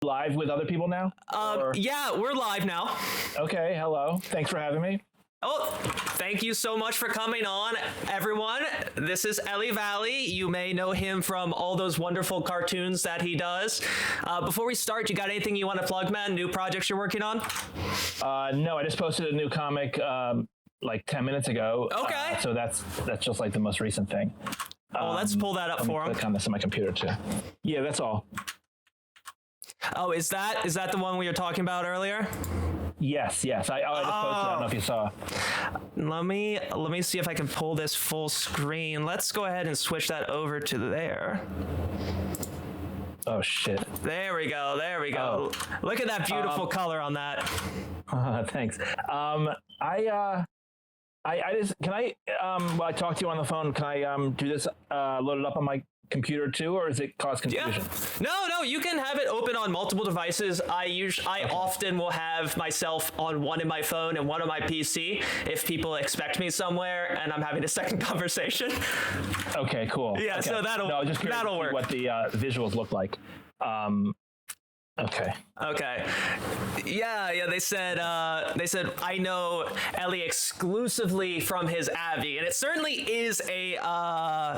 live with other people now? Yeah, we're live now. Okay, hello. Thanks for having me. Oh, thank you so much for coming on, everyone. This is Eli Valley. You may know him from all those wonderful cartoons that he does. Before we start, you got anything you want to plug, man? New projects you're working on? No, I just posted a new comic like 10 minutes ago. Okay. So that's just like the most recent thing. Well, let's pull that up for him. Click on this on my computer too. Yeah, that's all. Oh, is that the one we were talking about earlier? Yes. I just posted. I don't know if you saw. Let me see if I can pull this full screen. Let's go ahead and switch that over to there. Oh shit. There we go. Oh. Look at that beautiful color on that. Thanks. I just can I while I talk to you on the phone, can I do this load it up on my computer too, or is it cause confusion? Yeah. No, you can have it open on multiple devices. I often will have myself on one in my phone and one on my PC if people expect me somewhere and I'm having a second conversation. Okay, coal. Yeah, okay. So that'll work. What the visuals look like. Okay. Yeah. They said I know Ellie exclusively from his Avi, and it certainly is a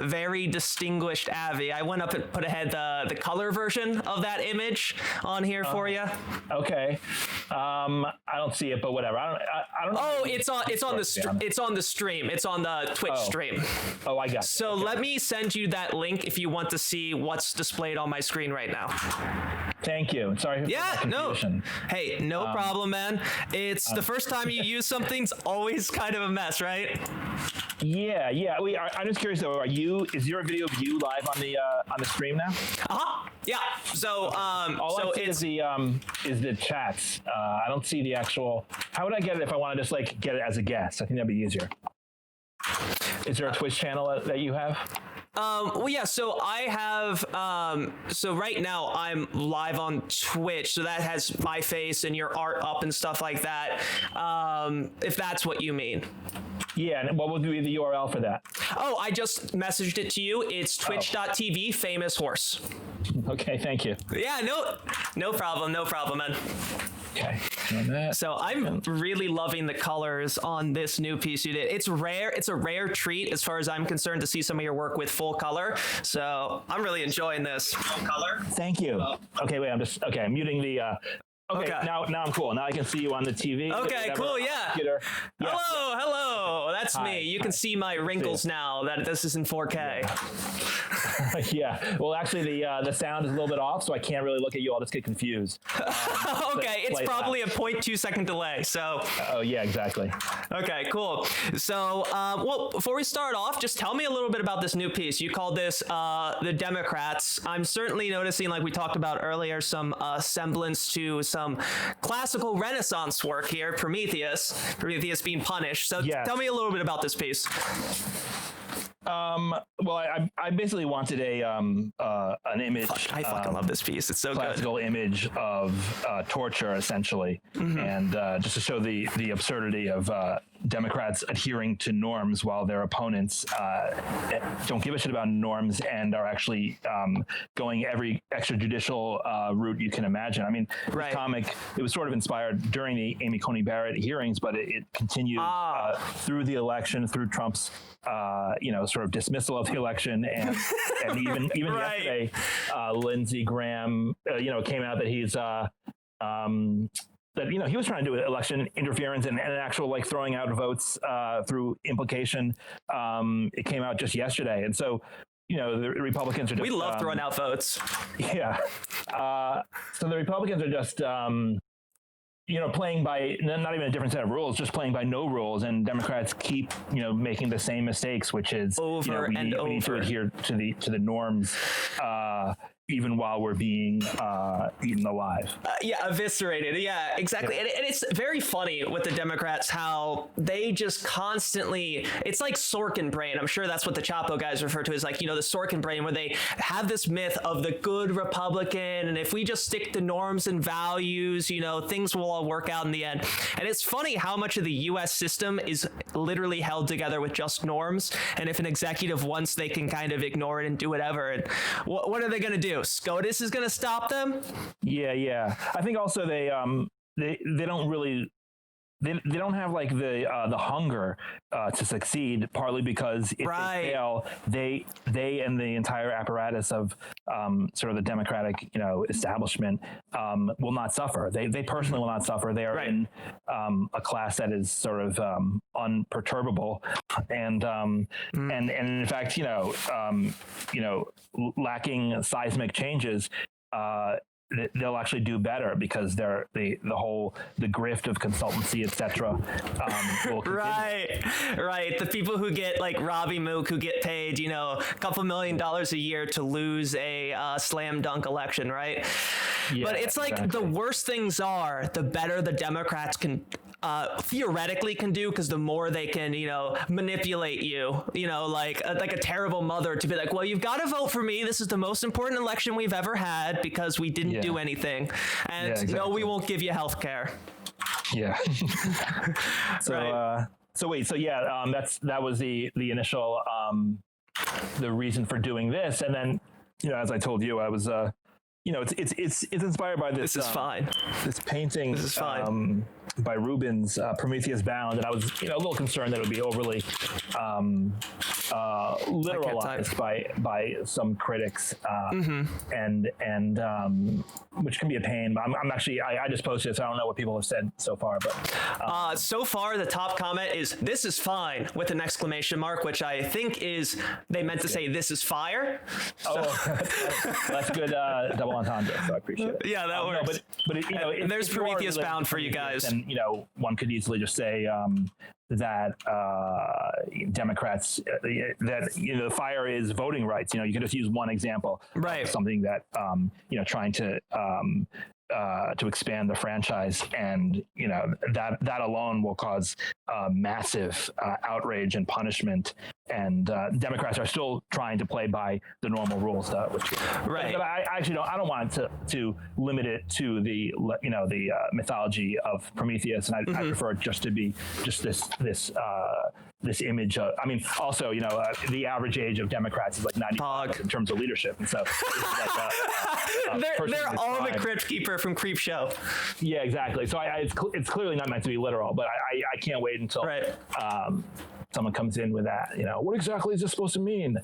very distinguished Avi. I went up and put ahead the color version of that image on here for you. Okay. I don't see it, but whatever. I don't know. Oh, it's on the stream. It's on the Twitch stream. Oh, I got it. So let me send you that link if you want to see what's displayed on my screen right now. Thank you. Sorry. Yeah, no. Hey, no problem, man. It's the first time you use something's always kind of a mess, right? Yeah. I'm just curious though. Is your video of you live on the stream now? Yeah. So all I see is the chats. I don't see the actual. How would I get it if I want to just like get it as a guest? I think that'd be easier. Is there a Twitch channel that you have? Well, yeah, so I have, so right now I'm live on Twitch, so that has my face and your art up and stuff like that, if that's what you mean. Yeah, and what would be the URL for that? Oh, I just messaged it to you. It's twitch.tv famous horse. Okay, thank you. Yeah, no problem, man. Okay. So I'm really loving the colors on this new piece you did. It's rare. It's a rare treat as far as I'm concerned to see some of your work with full color. So I'm really enjoying this. Full color. Thank you. Okay, wait. I'm muting the. Okay. Now I'm cool. Now I can see you on the TV. Okay, cool. Yeah. Yes. Hello. That's me. You can see my wrinkles now that this is in 4K. Yeah. Well, actually, the sound is a little bit off, so I can't really look at you. I'll just get confused. Okay, it's probably a 0.2 second delay. So. Oh yeah, exactly. Okay, cool. So, well, before we start off, just tell me a little bit about this new piece. You called this "The Democrats." I'm certainly noticing, like we talked about earlier, some semblance to some classical Renaissance work here. Prometheus being punished. So, Tell me a little bit about this piece. Well, I basically wanted an image. I fucking love this piece. It's so classical good. Image of torture, essentially, and just to show the absurdity of Democrats adhering to norms while their opponents don't give a shit about norms and are actually going every extrajudicial route you can imagine. I mean, the comic, it was sort of inspired during the Amy Coney Barrett hearings, but it continued through the election, through Trump's sort of dismissal of the election, and even yesterday, Lindsey Graham, came out that he's that he was trying to do election interference and an actual like throwing out votes through implication. It came out just yesterday, and so the Republicans are just. We love throwing out votes. Yeah. So the Republicans are just. Playing by not even a different set of rules, just playing by no rules, and Democrats keep, making the same mistakes, which is over we need to adhere to the norms, even while we're being eaten alive. Eviscerated. Yeah, exactly. And it's very funny with the Democrats how they just constantly, it's like Sorkin brain. I'm sure that's what the Chapo guys refer to as, like, the Sorkin brain, where they have this myth of the good Republican, and if we just stick to norms and values, things will all work out in the end. And it's funny how much of the U.S. system is literally held together with just norms, and if an executive wants, they can kind of ignore it and do whatever. And what are they going to do? SCOTUS is going to stop them. Yeah. I think also they don't really. They don't have like the hunger to succeed, partly because if they fail, they and the entire apparatus of sort of the Democratic establishment will not suffer. They personally will not suffer. They are in a class that is sort of unperturbable, and in fact lacking seismic changes. They'll actually do better because the grift of consultancy, etc. Will continue. Right. The people who get like Robbie Mook, who get paid, a couple $1 million a year to lose a slam dunk election, right? Yeah, but it's like the worse things are, the better the Democrats can theoretically can do, because the more they can, manipulate you, like a terrible mother to be like, well, you've got to vote for me. This is the most important election we've ever had because we didn't do anything. And no, we won't give you health care. Yeah. That was the initial, the reason for doing this. And then, as I told you, I was, it's inspired by this. This is fine. This painting. This is fine. By Rubens, Prometheus Bound, and I was a little concerned that it would be overly literalized by some critics, and which can be a pain. But I'm actually I just posted it, so I don't know what people have said so far. But so far the top comment is "This is fine" with an exclamation mark, which I think is they meant to say "This is fire." So. That's good double entendre. So I appreciate it. Yeah, that works. No, but there's Prometheus Bound for you guys. And one could easily just say that Democrats that the fire is voting rights. You can just use one example, right? Of something that trying to expand the franchise, and that alone will cause massive outrage and punishment. And Democrats are still trying to play by the normal rules, but I actually don't want to limit it to the mythology of Prometheus, and I prefer it just to be just this image of, also, the average age of Democrats is like 90 in terms of leadership. And so they're all the Crypt Keeper from Creep Show. Yeah, exactly. So it's clearly not meant to be literal, but I can't wait until someone comes in with that, what exactly is this supposed to mean?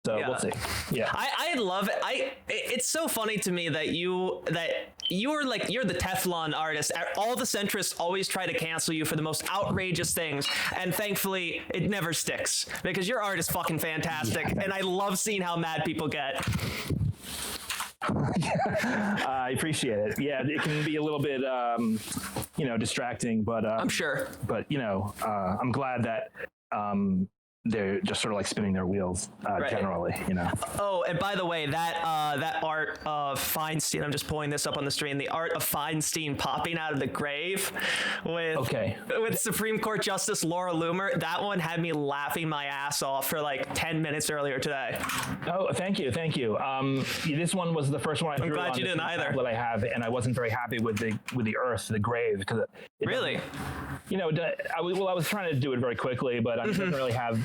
So we'll see. Yeah. I love it. It's so funny to me that you're the Teflon artist. All the centrists always try to cancel you for the most outrageous things, and thankfully it never sticks because your art is fucking fantastic, and I love seeing how mad people get. I appreciate it. Yeah, it can be a little bit distracting, but I'm sure. But I'm glad that they're just sort of like spinning their wheels generally, Oh, and by the way, that art of Feinstein, I'm just pulling this up on the screen, the art of Feinstein popping out of the grave with Supreme Court Justice Laura Loomer, that one had me laughing my ass off for like 10 minutes earlier today. Oh, thank you. This one was the first one I drew. I'm glad you didn't either. That I have, and I wasn't very happy with the earth, the grave, because really, I was trying to do it very quickly, but it doesn't really have.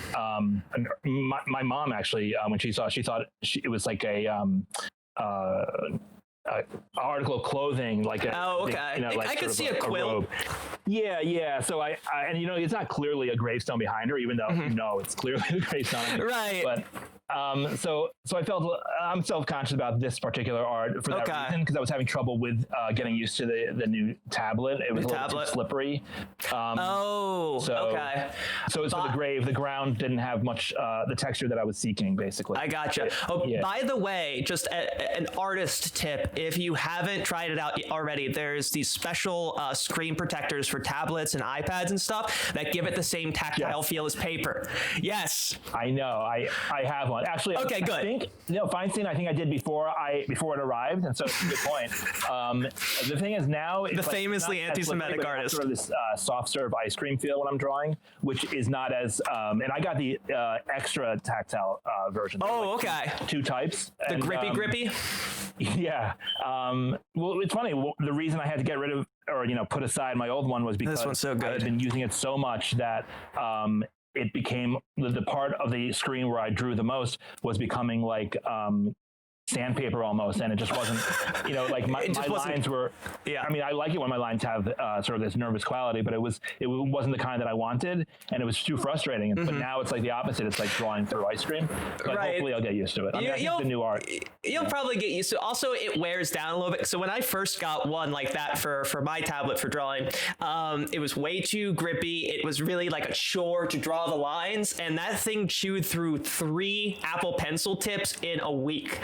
My mom actually, when she saw, she thought it was like a article of clothing, like I could see a quilt. Yeah. So I it's not clearly a gravestone behind her, even though it's clearly a gravestone. Right. But so I felt I'm self-conscious about this particular art for that reason, because I was having trouble with getting used to the new tablet. It was a little too slippery. So the ground didn't have much the texture that I was seeking, basically. I gotcha. By the way, just an artist tip: if you haven't tried it out already, there's these special screen protectors for tablets and iPads and stuff that give it the same tactile feel as paper. Yes, I know. I have one. Actually, okay, good. I think Feinstein, I think I did before it arrived, and so it's a good point. The thing is now the famously anti-Semitic artist, sort of this soft serve ice cream feel when I'm drawing, which is not as and I got the extra tactile version. Oh, okay. Two types. The grippy. Yeah. Well, it's funny. The reason I had to get rid of or put aside my old one was because this one's so good. I had been using it so much that it became the part of the screen where I drew the most was becoming like sandpaper almost, and it just wasn't, like my lines were. Yeah. I mean, I like it when my lines have sort of this nervous quality, but it wasn't the kind that I wanted, and it was too frustrating. But now it's like the opposite. It's like drawing through ice cream. But hopefully I'll get used to it. I think the new art. You'll probably get used to it. Also, it wears down a little bit. So when I first got one like that for my tablet for drawing, it was way too grippy. It was really like a chore to draw the lines, and that thing chewed through 3 Apple Pencil tips in a week.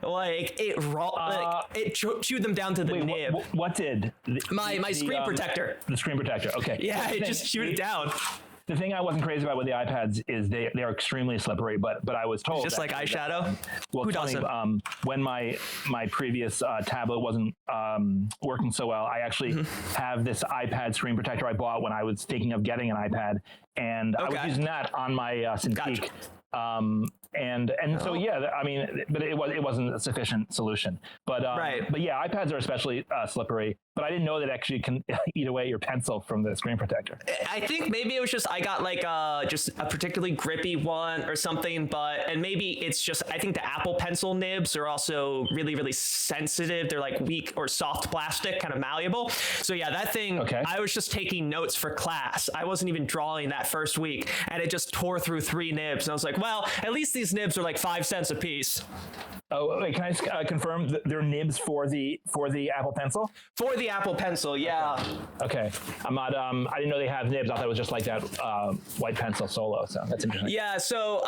Like it chewed them down to the nib. What did my screen protector? The screen protector. Okay. Yeah, it just chewed it down. The thing I wasn't crazy about with the iPads is they are extremely slippery, but I was told just like eyeshadow. Well, Who doesn't? When my previous tablet wasn't working so well, I actually have this iPad screen protector I bought when I was thinking of getting an iPad, and I was using that on my Cintiq. Gotcha. So I mean, but it wasn't a sufficient solution. But but yeah, iPads are especially slippery. But I didn't know that actually can eat away your pencil from the screen protector. I think maybe it was just I got like just a particularly grippy one or something, and maybe it's just I think the Apple Pencil nibs are also really, really sensitive. They're like weak or soft plastic, kind of malleable. So yeah, that thing, I was just taking notes for class. I wasn't even drawing that first week, and it just tore through 3 nibs. And I was like, well, at least these nibs are like 5 cents a piece. Oh, wait, can I just confirm they're nibs for the Apple Pencil? For the Apple Pencil, yeah. Okay. I'm not. I didn't know they have nibs. I thought it was just like that white pencil solo. So that's interesting. Yeah. So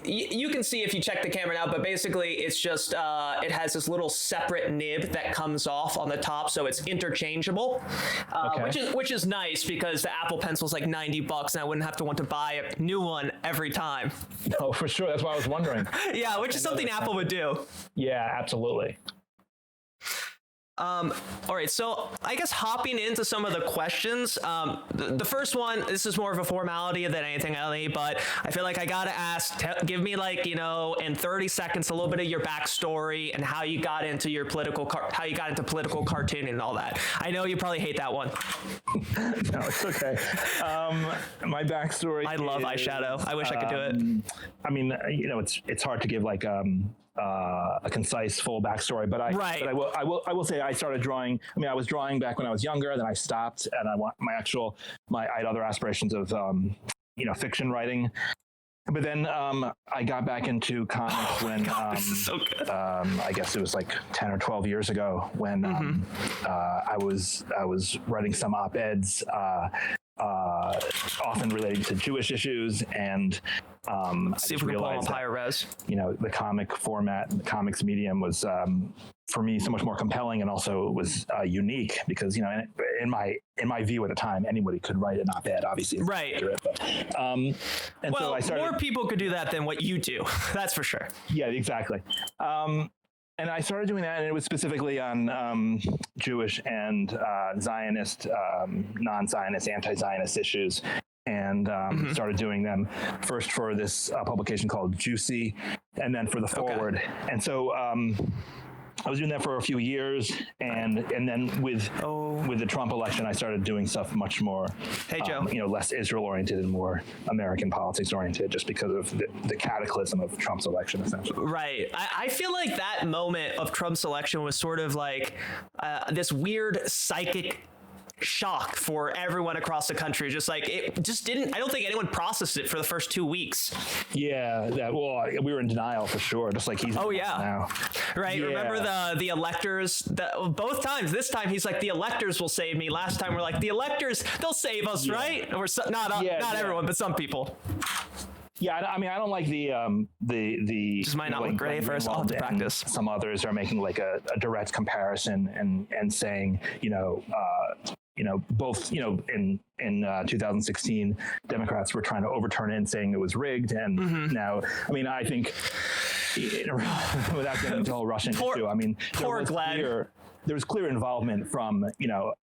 you can see if you check the camera now, but basically it's just it has this little separate nib that comes off on the top, so it's interchangeable, which is nice because the Apple Pencil is like $90, and I wouldn't have to want to buy a new one every time. No, for sure. That's why I was wondering. Yeah, which is something Apple would do. Yeah, absolutely. All right, so I guess hopping into some of the questions, the first one, this is more of a formality than anything else, but I feel like I gotta ask, give me like, in 30 seconds, a little bit of your backstory and how you got into your political cartooning and all that. I know you probably hate that one. No, it's okay. My backstory. I love eyeshadow. I wish I could do it. I mean, it's hard to give like a concise full backstory, but I will say I started drawing. I mean, I was drawing back when I was younger, then I stopped, and I had other aspirations of fiction writing. But then I got back into comics when this is so good. I guess it was like 10 or 12 years ago when I was writing some op-eds often relating to Jewish issues, and see if we can pull on higher res. The comic format, the comics medium was for me so much more compelling, and also it was unique because in my view at the time, anybody could write an op-ed, obviously. Right. Accurate, but, so I started, more people could do that than what you do. That's for sure. Yeah, exactly. And I started doing that, and it was specifically on Jewish and Zionist, non-Zionist, anti-Zionist issues, and started doing them first for this publication called Juicy, and then for the Forward. And so I was doing that for a few years, and then with the Trump election, I started doing stuff much more, less Israel oriented and more American politics oriented, just because of the cataclysm of Trump's election, essentially. Right. I feel like that moment of Trump's election was sort of like this weird psychic shock for everyone across the country. Just like I don't think anyone processed it for the first 2 weeks. Yeah, we were in denial for sure, just like he's now. Right. Yeah. Remember the electors, both times. This time he's like, the electors will save me. Last time we're like, the electors, they'll save us, right? Or not everyone, but some people. Yeah, I mean, I don't like the just might not look great first. I'll have to practice. Some others are making like a direct comparison and saying, both, in 2016, Democrats were trying to overturn it and saying it was rigged. And now, I mean, I think, without getting into the whole Russian issue, I mean, there was clear involvement from,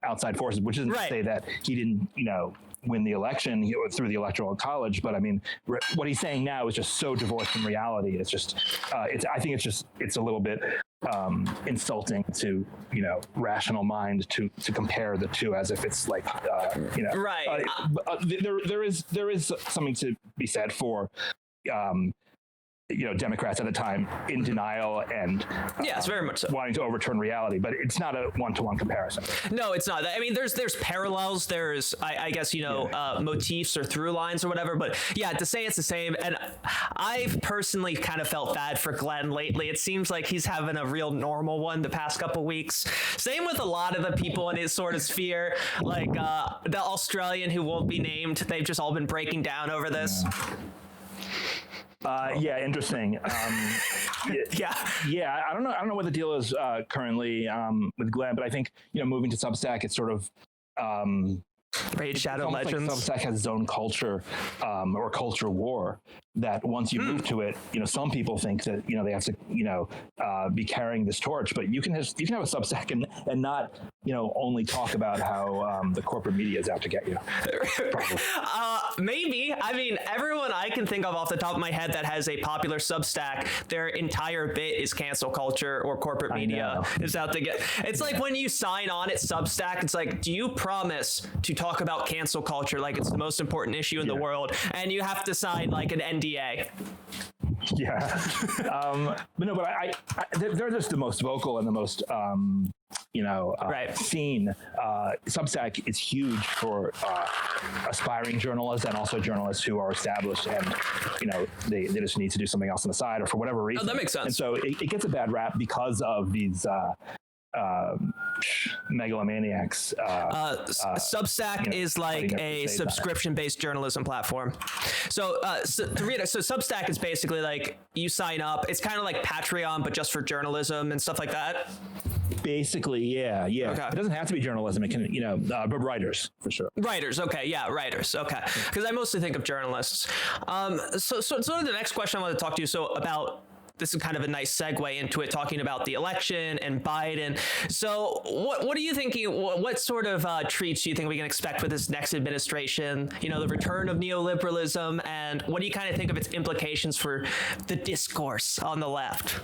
outside forces, which isn't to say that he didn't, win the election through the Electoral College. But I mean, what he's saying now is just so divorced from reality. It's just, I think it's a little bit insulting to rational mind to compare the two as if it's like right. There is something to be said for Democrats at the time in denial and it's very much so. wanting to overturn reality, but it's not a one-to-one comparison. No, it's not. I mean, there's parallels. There's, I guess, motifs or through lines or whatever. But yeah, to say it's the same. And I've personally kind of felt bad for Glenn lately. It seems like he's having a real normal one the past couple weeks. Same with a lot of the people in his sort of sphere, like the Australian who won't be named. They've just all been breaking down over this. Interesting. I don't know what the deal is currently with Glenn, but I think moving to Substack, it's sort of Raid Shadow Legends. Like Substack has its own culture or culture war. That once you move to it, some people think that they have to be carrying this torch, but you can have a Substack and not only talk about how the corporate media is out to get you. Maybe. I mean, everyone I can think of off the top of my head that has a popular Substack, their entire bit is cancel culture or corporate media is out to get. It's like when you sign on at Substack, it's like, do you promise to talk about cancel culture like it's the most important issue in the world? And you have to sign like an NDA. Yeah. But they're just the most vocal and the most seen. Substack is huge for aspiring journalists and also journalists who are established and they just need to do something else on the side or for whatever reason. Oh, that makes sense. And so it gets a bad rap because of these megalomaniacs. Substack is like a subscription-based journalism platform. So to read it, so Substack is basically like you sign up. It's kind of like Patreon, but just for journalism and stuff like that. Basically, yeah. Okay. It doesn't have to be journalism. It can, but writers for sure. Writers, okay, yeah, writers, okay. Because I mostly think of journalists. So the next question I want to talk to you about. This is kind of a nice segue into it, talking about the election and Biden. So what are you thinking? What sort of treats do you think we can expect with this next administration? The return of neoliberalism, and what do you kind of think of its implications for the discourse on the left?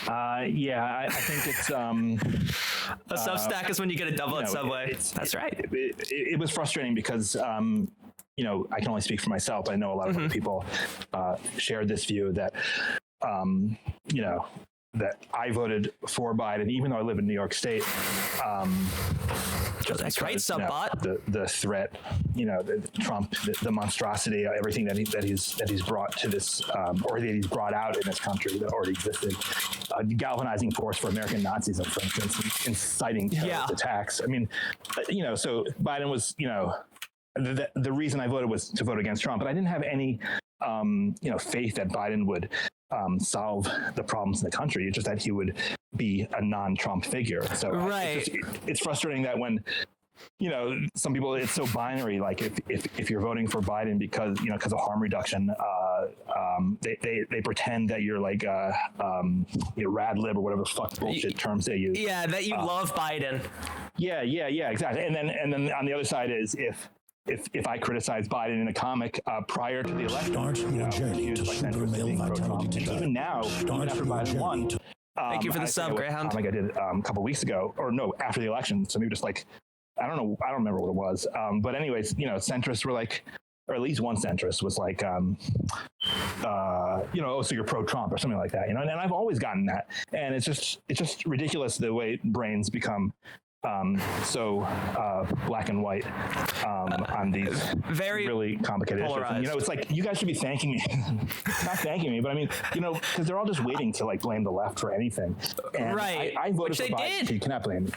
I think it's... a Substack is when you get a double at Subway. That's right. It was frustrating because... I can only speak for myself. I know a lot of other people shared this view that that I voted for Biden, even though I live in New York State. That's right, Subbot. The threat, the Trump, the monstrosity, everything that he's brought to this, or that he's brought out in this country that already existed, galvanizing force for American Nazism, for instance, inciting terrorist attacks. I mean, so Biden was, the reason I voted was to vote against Trump, but I didn't have any, faith that Biden would solve the problems in the country. It's just that he would be a non-Trump figure. So it's frustrating that when some people, it's so binary. Like if you're voting for Biden because of harm reduction, they pretend that you're like rad lib or whatever the fuck bullshit terms they use. Yeah, that you love Biden. Yeah, exactly. And then on the other side is if I criticize Biden in a comic prior to the election, Start your journey to super male vitality today. Even now, even after Biden won. Thank you for the sub, Greyhound. Comic I did a couple weeks ago, or no, after the election. So maybe just like, I don't know, I don't remember what it was. But anyways, centrists were like, or at least one centrist was like, so you're pro-Trump or something like that, and I've always gotten that, and it's just ridiculous the way brains become so black and white on these very really complicated polarized issues. And, it's like, you guys should be thanking me, not thanking me, but I mean, because they're all just waiting to like blame the left for anything. And right. I voted for Biden, did. So you cannot blame me.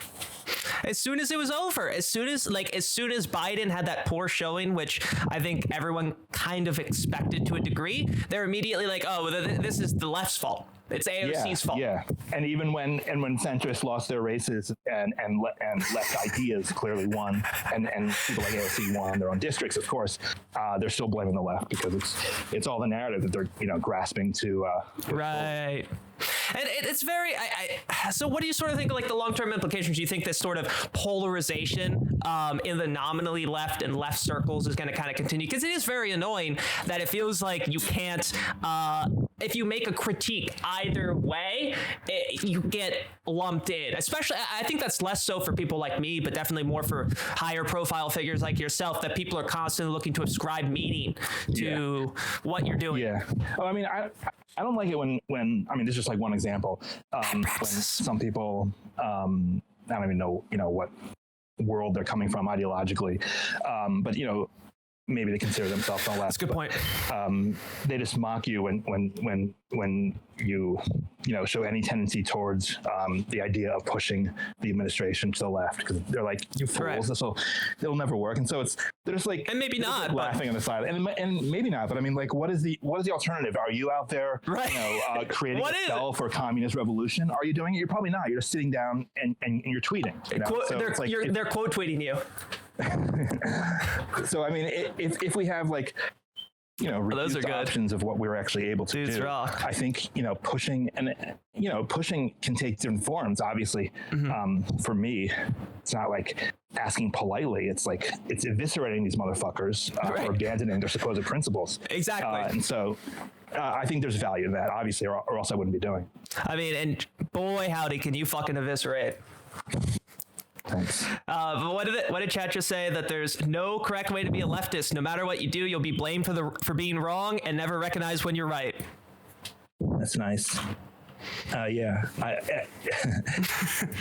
As soon as it was over, as soon as Biden had that poor showing, which I think everyone kind of expected to a degree, they're immediately like, oh, this is the left's fault. It's AOC's fault. Yeah, and even when centrists lost their races and left ideas clearly won, and people like AOC won their own districts, of course, they're still blaming the left because it's all the narrative that they're grasping to. Right. And it's very. So, what do you sort of think of like the long-term implications? Do you think this sort of polarization in the nominally left and left circles is going to kind of continue? Because it is very annoying that it feels like you can't. If you make a critique either way, you get lumped in. Especially, I think that's less so for people like me, but definitely more for higher profile figures like yourself, that people are constantly looking to ascribe meaning to what you're doing. Yeah. Oh, I mean, I don't like it when I mean, this is just like one example. When some people, I don't even know, what world they're coming from ideologically, but maybe they consider themselves on the left. That's a good point. They just mock you when you show any tendency towards the idea of pushing the administration to the left, because they're like, you fools, it'll never work. And so they're just like, and maybe not, laughing on the side, and maybe not. But I mean, like, what is the alternative? Are you out there, creating a spell for a communist revolution? Are you doing it? You're probably not. You're just sitting down and you're tweeting. They're quote tweeting you. So I mean, if we have like reduced options of what we're actually able to do, I think pushing can take different forms. Obviously, for me, it's not like asking politely. It's like it's eviscerating these motherfuckers for abandoning their supposed principles. Exactly. And so I think there's value in that, obviously, or else I wouldn't be doing it. I mean, and boy, howdy, can you fucking eviscerate. Thanks. But what did chat just say? That there's no correct way to be a leftist. No matter what you do, you'll be blamed for being wrong and never recognize when you're right. That's nice. Yeah.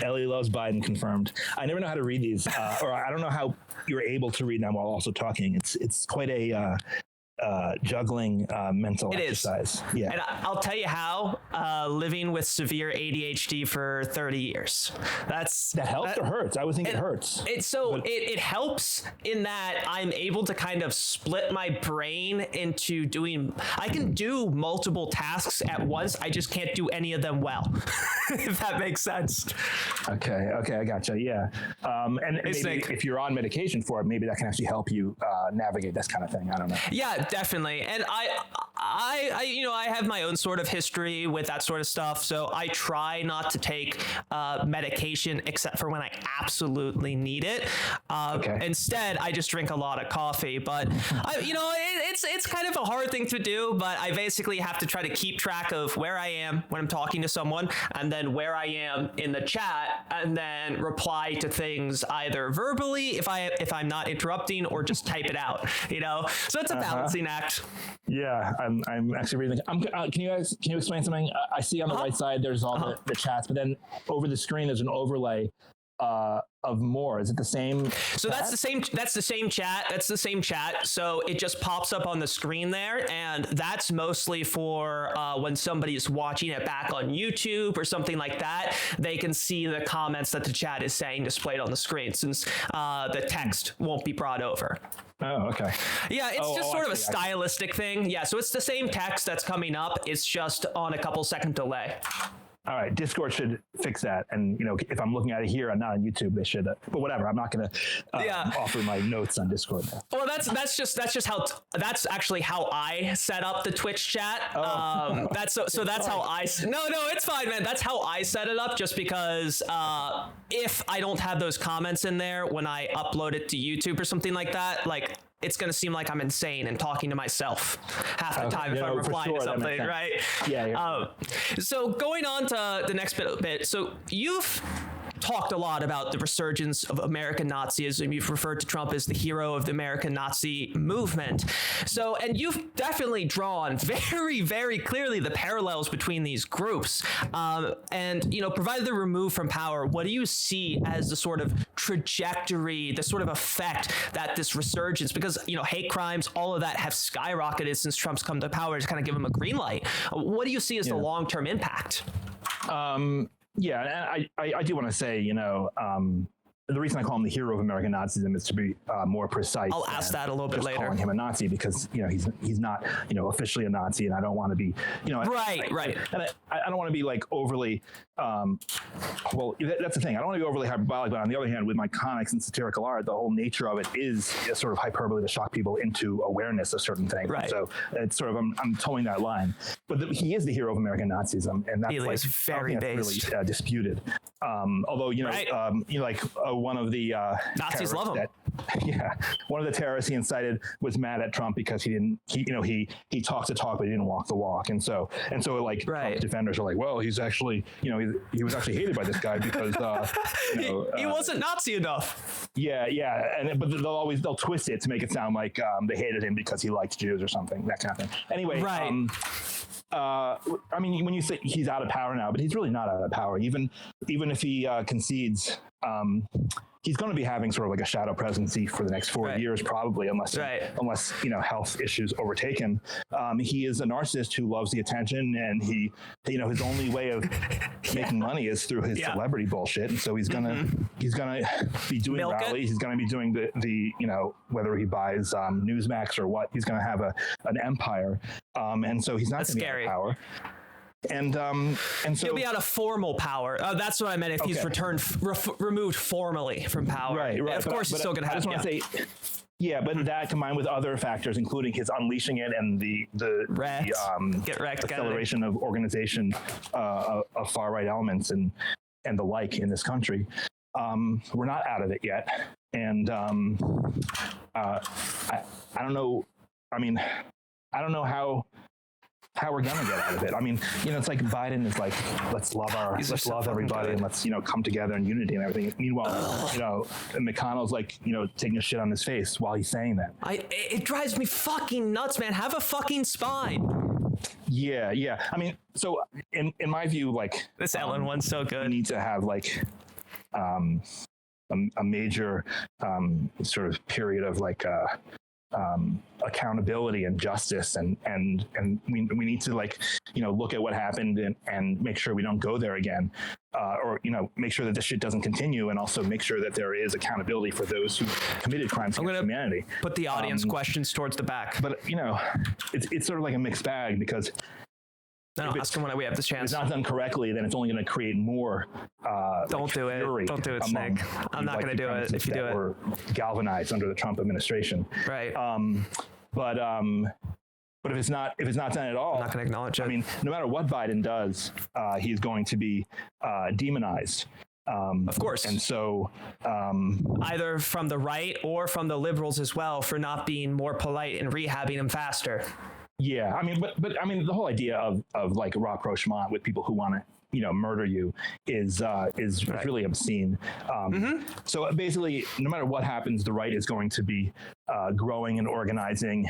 Ellie loves Biden confirmed. I never know how to read these, or I don't know how you're able to read them while also talking. It's quite a juggling mental exercise. Yeah. And I'll tell you how, living with severe ADHD for 30 years. That helps or hurts? I would think it hurts. It helps in that I'm able to kind of split my brain into I can do multiple tasks at once. I just can't do any of them well, if that makes sense. Okay, I gotcha. Yeah. And maybe if you're on medication for it, maybe that can actually help you navigate this kind of thing. I don't know. Yeah, definitely. And I have my own sort of history with that sort of stuff. So I try not to take medication except for when I absolutely need it. Instead, I just drink a lot of coffee. But it's kind of a hard thing to do. But I basically have to try to keep track of where I am when I'm talking to someone, and then where I am in the chat, and then reply to things either verbally if I'm not interrupting, or just type it out. So it's a balancing act. Yeah, I'm actually reading. Can you explain something? I see on the right side there's all the chats, but then over the screen there's an overlay of more. Is it the same? So that's the same chat. That's the same chat. So it just pops up on the screen there, and that's mostly for when somebody is watching it back on YouTube or something like that. They can see the comments that the chat is saying displayed on the screen, since the text won't be brought over. Oh, okay. Yeah, it's just sort of a stylistic thing. Yeah, so it's the same text that's coming up. It's just on a couple second delay. All right, Discord should fix that. And, if I'm looking at it here and not on YouTube, they should. But whatever, I'm not going to offer my notes on Discord now. Well, that's actually how I set up the Twitch chat. That's how I. No, it's fine, man. That's how I set it up. Just because if I don't have those comments in there when I upload it to YouTube or something like that, it's going to seem like I'm insane and talking to myself half the time if I'm replying to something, right? Yeah. So going on to the next bit. So you've talked a lot about the resurgence of American Nazism. You've referred to Trump as the hero of the American Nazi movement. So, and you've definitely drawn very, very clearly the parallels between these groups. And, provided they're removed from power, what do you see as the sort of trajectory, the sort of effect that this resurgence, because, hate crimes, all of that have skyrocketed since Trump's come to power to kind of give him a green light. What do you see as the long-term impact? Yeah, and I do want to say, the reason I call him the hero of American Nazism is to be more precise. I'll ask that a little bit later. Calling him a Nazi because he's not officially a Nazi, and I don't want to be right. And I don't want to be overly well. That's the thing. I don't want to be overly hyperbolic, but on the other hand, with my comics and satirical art, the whole nature of it is a sort of hyperbole to shock people into awareness of certain things. Right. So it's sort of I'm towing that line. But he is the hero of American Nazism, and that's very based. Really disputed. Although one of the Nazis love him. One of the terrorists he incited was mad at Trump because he talked the talk but he didn't walk the walk, and so Trump's defenders are like, well, he's actually he was actually hated by this guy because he wasn't Nazi enough. But they'll twist it to make it sound like they hated him because he liked Jews or something, that kind of thing. Anyway, I mean, when you say he's out of power now, but he's really not out of power. Even if he concedes, he's going to be having sort of like a shadow presidency for the next 4 years, probably, unless health issues overtake him. He is a narcissist who loves the attention, and his only way of making money is through his celebrity bullshit. And so he's gonna be doing rallies. He's gonna be doing the whether he buys Newsmax or what. He's gonna have an empire, and so he's not going to be out of power. And so he'll be out of formal power. That's what I meant. If he's removed formally from power, right. Of course, he's still going to have. I just want to say, but that combined with other factors, including his unleashing it and the acceleration of organization of far right elements and the like in this country, we're not out of it yet. And I don't know. I mean, I don't know how we're gonna get out of it. I mean, it's like Biden is like, let's love everybody and let's come together in unity and everything. Meanwhile, McConnell's like taking a shit on his face while he's saying that. It drives me fucking nuts, man. Have a fucking spine. Yeah. I mean, so in my view, like this Ellen one's so good. We need to have like a major sort of period of like accountability and justice, and we need to like look at what happened and make sure we don't go there again, or make sure that this shit doesn't continue, and also make sure that there is accountability for those who committed crimes against humanity. Put the audience questions towards the back, but it's sort of like a mixed bag, because ask him when we have this chance. If it's not done correctly, then it's only going to create more. Don't do it, Snake. I'm not going to do it if you do it. We're galvanized under the Trump administration, right? But if it's not done at all, I'm not going to acknowledge it. I mean, no matter what Biden does, he's going to be demonized. Of course. And so either from the right or from the liberals as well, for not being more polite and rehabbing him faster. Yeah, I mean, but I mean, the whole idea of like rapprochement with people who want to, murder you is really obscene. So basically, no matter what happens, the right is going to be growing and organizing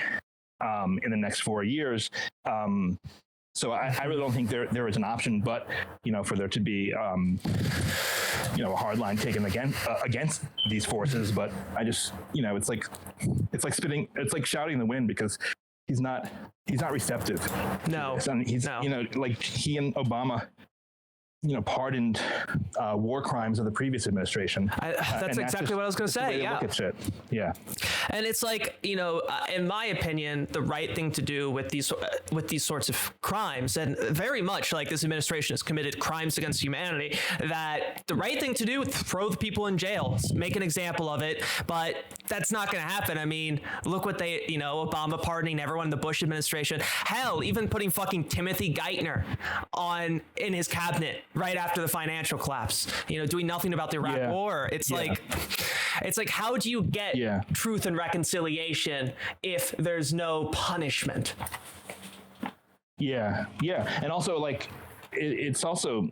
in the next 4 years. So I really don't think there is an option, but for there to be a hard line taken against these forces. But I just it's like shouting in the wind, because he's not receptive. No, he's like he and Obama pardoned war crimes of the previous administration. That's exactly what I was going to say. Look at shit. Yeah. And it's like, in my opinion, the right thing to do with these sorts of crimes, and very much like this administration has committed crimes against humanity, that the right thing to do is throw the people in jail, make an example of it. But that's not going to happen. I mean, look what Obama pardoning everyone in the Bush administration. Hell, even putting fucking Timothy Geithner in his cabinet right after the financial collapse, doing nothing about the Iraq war. It's like, how do you get truth and reconciliation if there's no punishment? Yeah. And also, like, it's also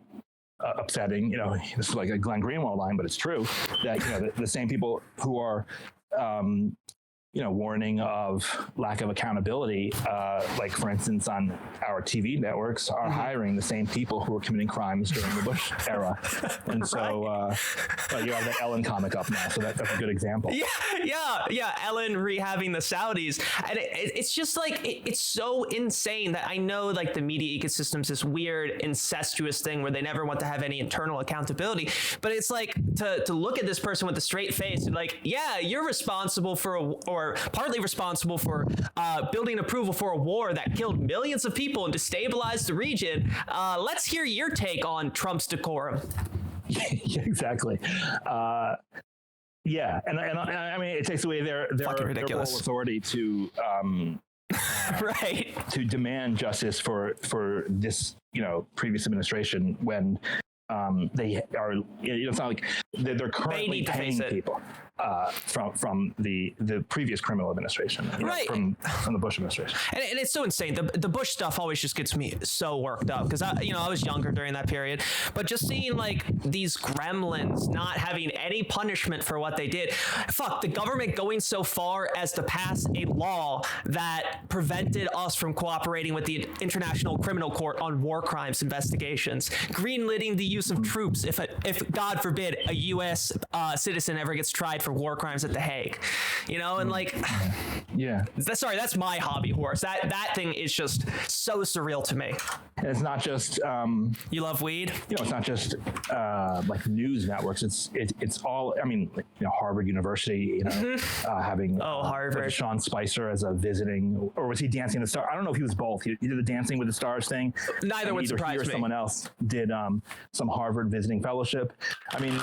upsetting, this is like a Glenn Greenwald line, but it's true that, the same people who are, warning of lack of accountability, like for instance on our TV networks, are hiring the same people who were committing crimes during the Bush era. And so you have the Ellen comic up now, so that's a good example. Yeah. Ellen rehabbing the Saudis. And it's just like, it's so insane that I know like the media ecosystem's this weird incestuous thing where they never want to have any internal accountability. But it's like to look at this person with a straight face and like, yeah, you're responsible for or partly responsible for building approval for a war that killed millions of people and destabilized the region. Let's hear your take on Trump's decorum. Yeah, exactly. Yeah, and I mean, it takes away their moral authority to right, to demand justice for this previous administration when they are. It's not like they're currently need to paying face it. people from the previous criminal administration, Right. from the Bush administration. And it's so insane. The Bush stuff always just gets me so worked up because I was younger during that period. But just seeing like these gremlins not having any punishment for what they did, fuck, the government going so far as to pass a law that prevented us from cooperating with the International Criminal Court on war crimes investigations, greenlighting the use of troops if God forbid a U.S. Citizen ever gets tried for war crimes at The Hague, and like, yeah, that's my hobby horse. That thing is just so surreal to me. And it's not just you love weed. It's not just like news networks. It's all. I mean, Harvard University. Having Harvard. Sean Spicer as a visiting, or was he Dancing with the Stars? I don't know if he was both. He did the Dancing with the Stars thing. Neither would surprise me. Or someone else did some Harvard visiting fellowship. I mean,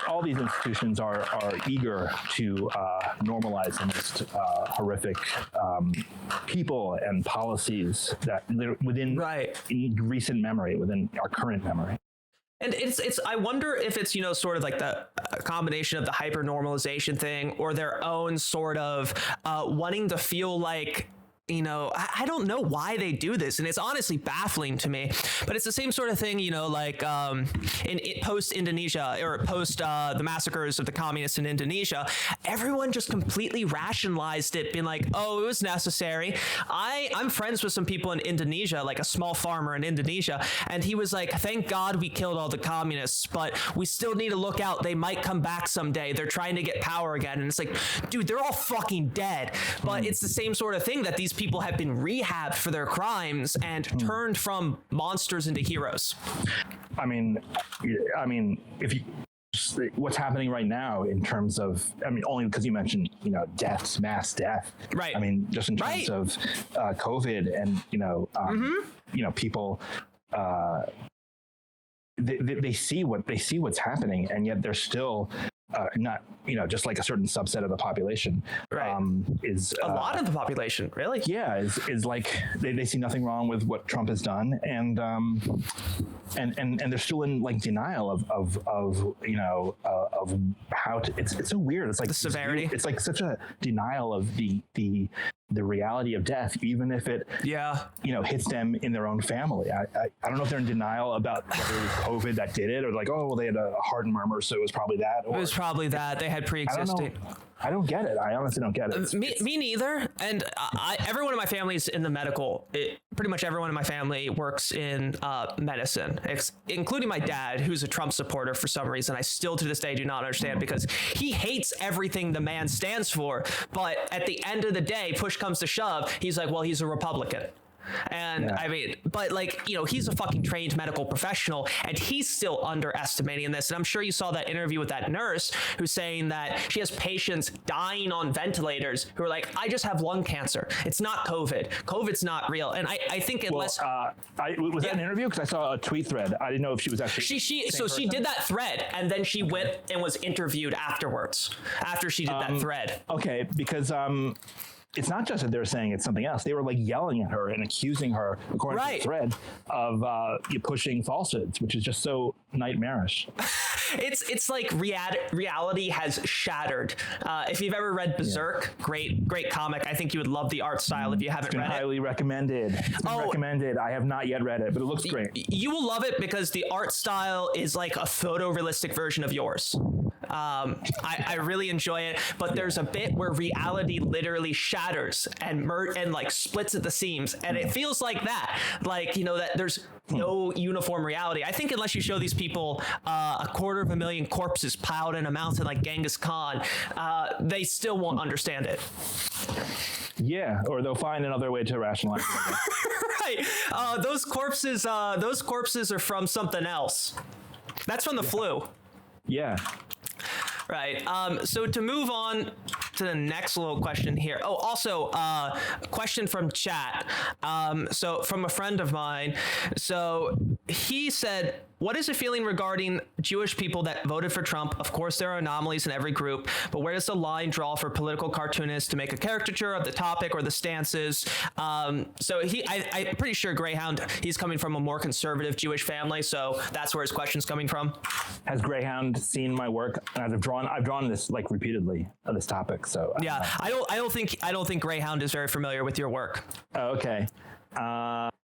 all these institutions are eager to normalize the most horrific people and policies that within in recent memory, within our current memory. And it's I wonder if it's sort of like the combination of the hyper normalization thing or their own sort of wanting to feel like I don't know why they do this, and it's honestly baffling to me. But it's the same sort of thing, like in post Indonesia or post the massacres of the communists in Indonesia, everyone just completely rationalized it, being like, "Oh, it was necessary." I'm friends with some people in Indonesia, like a small farmer in Indonesia, and he was like, "Thank God we killed all the communists, but we still need to look out. They might come back someday. They're trying to get power again." And it's like, dude, they're all fucking dead. But it's the same sort of thing that these people have been rehabbed for their crimes and turned from monsters into heroes. I mean, if you what's happening right now in terms of, only because you mentioned, deaths, mass death. Right. I mean, just in terms of COVID and, people, they see what's happening, and yet they're still not, just like a certain subset of the population, is a lot of the population, really. Yeah, is like they see nothing wrong with what Trump has done, and they're still in like denial of how to. It's so weird. It's like the severity. It's like such a denial of the reality of death, even if it hits them in their own family. I don't know if they're in denial about whether it was COVID that did it, or like, oh, well, they had a heart murmur, so it was probably that. Or, it was probably that. They had pre-existing. I don't get it. I honestly don't get it. Me neither. And everyone in my family is in the medical. Pretty much everyone in my family works in medicine, including my dad, who's a Trump supporter for some reason. I still to this day do not understand, because he hates everything the man stands for. But at the end of the day, push comes to shove, he's like, well, he's a Republican. And I mean, but like, he's a fucking trained medical professional, and he's still underestimating this. And I'm sure you saw that interview with that nurse who's saying that she has patients dying on ventilators who are like, I just have lung cancer. It's not COVID. COVID's not real. And I think unless... was that an interview? Because I saw a tweet thread. I didn't know if she was actually... She did that thread, and then she went and was interviewed afterwards, after she did that thread. Okay, because... it's not just that they're saying it's something else. They were like yelling at her and accusing her, according to the thread, of pushing falsehoods, which is just so nightmarish. It's like reality has shattered. If you've ever read Berserk, great comic. I think you would love the art style if you haven't read it. Highly recommended. Recommended. I have not yet read it, but it looks great. You will love it because the art style is like a photorealistic version of yours. I really enjoy it, but there's a bit where reality literally shatters and like splits at the seams, and it feels like that, like that there's no uniform reality. I think unless you show these people 250,000 corpses piled in a mountain like Genghis Khan, they still won't understand it. Yeah, or they'll find another way to rationalize it. Right. Those corpses are from something else. That's from the flu. Yeah. Right. So to move on to the next little question here. Oh, also a question from chat. So from a friend of mine. So he said, what is the feeling regarding Jewish people that voted for Trump? Of course, there are anomalies in every group, but where does the line draw for political cartoonists to make a caricature of the topic or the stances? So I'm pretty sure Greyhound, he's coming from a more conservative Jewish family, so that's where his question's coming from. Has Greyhound seen my work? And I've drawn this like repeatedly on this topic. So yeah, I don't think Greyhound is very familiar with your work. Oh, okay.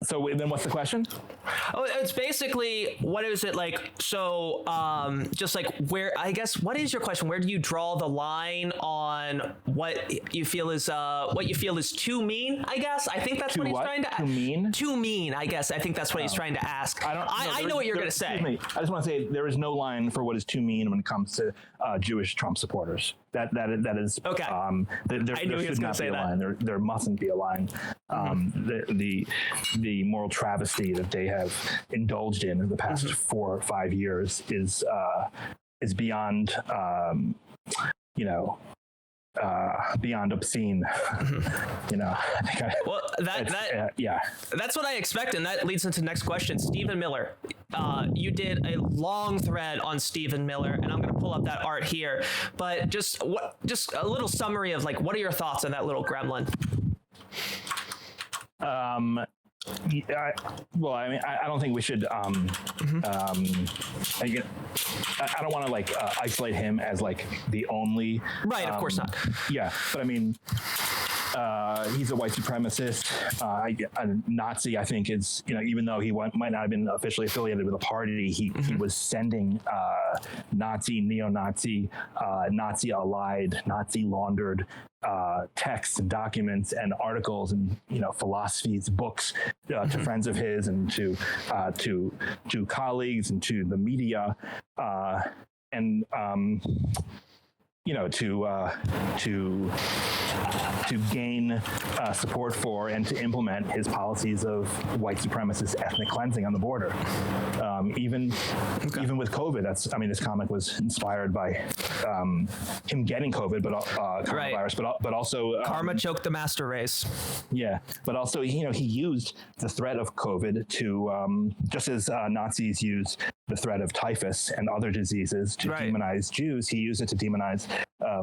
So then what's the question? Oh, it's basically, what is it like? So, just like where, I guess, what is your question? Where do you draw the line on what you feel is too mean? I guess. I think that's what he's trying to. Too mean? Too mean. I guess. I think that's what he's trying to ask. I know what you're going to say. Excuse me. I just want to say there is no line for what is too mean when it comes to Jewish Trump supporters. That is okay. There should not be a line. There mustn't be a line. The moral travesty that they have indulged in the past 4 or 5 years is beyond beyond obscene. Yeah. That's what I expect, and that leads into the next question. Stephen Miller, you did a long thread on Stephen Miller, and I'm going to pull up that art here. But just a little summary of like, what are your thoughts on that little gremlin? I don't think we should. I don't want to like isolate him as like the only. Right, of course not. Yeah, but I mean, he's a white supremacist, a Nazi. I think is even though he might not have been officially affiliated with a party, he was sending Nazi, neo-Nazi, Nazi-allied, Nazi-laundered texts and documents and articles and philosophies, books to friends of his and to colleagues and to the media and to gain support for and to implement his policies of white supremacist ethnic cleansing on the border. Even with COVID, this comic was inspired by him getting COVID, but coronavirus, right. but also karma choked the master race. Yeah, but also he used the threat of COVID to just as Nazis used the threat of typhus and other diseases to demonize Jews. He used it to demonize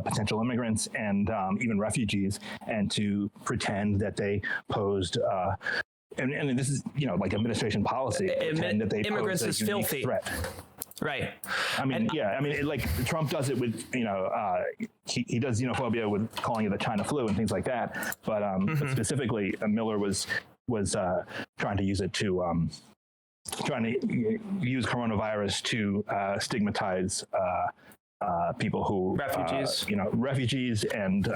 potential immigrants and even refugees, and to pretend that they posed. And this is like administration policy. Pretend that they immigrants pose is filthy. Threat. Right. Trump does it with he does xenophobia with calling it the China flu and things like that. But specifically, Miller was trying to use it to trying to use coronavirus to stigmatize people who refugees and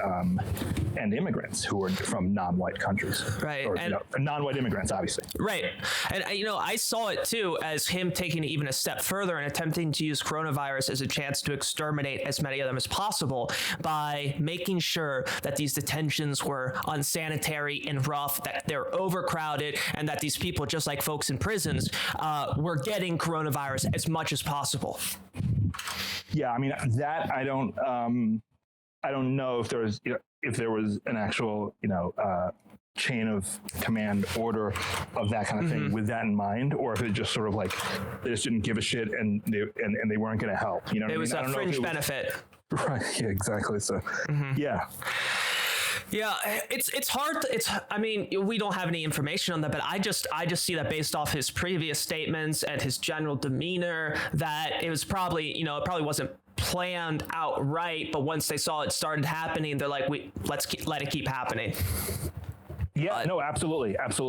immigrants who are from non-white countries, right? Or, and non-white immigrants, obviously, right. And I saw it too as him taking it even a step further and attempting to use coronavirus as a chance to exterminate as many of them as possible by making sure that these detentions were unsanitary and rough, that they're overcrowded, and that these people, just like folks in prisons, were getting coronavirus as much as possible. Yeah, I mean that I don't know if there was an actual chain of command order of that kind of thing with that in mind, or if it just sort of like they just didn't give a shit and they weren't going to help. It was a fringe benefit. Right. Yeah. Exactly. So. Yeah. Yeah, it's hard. We don't have any information on that, but I just see that based off his previous statements and his general demeanor, that it was probably, it probably wasn't planned outright, but once they saw it started happening, they're like, let it keep happening. Yeah, no, absolutely. I don't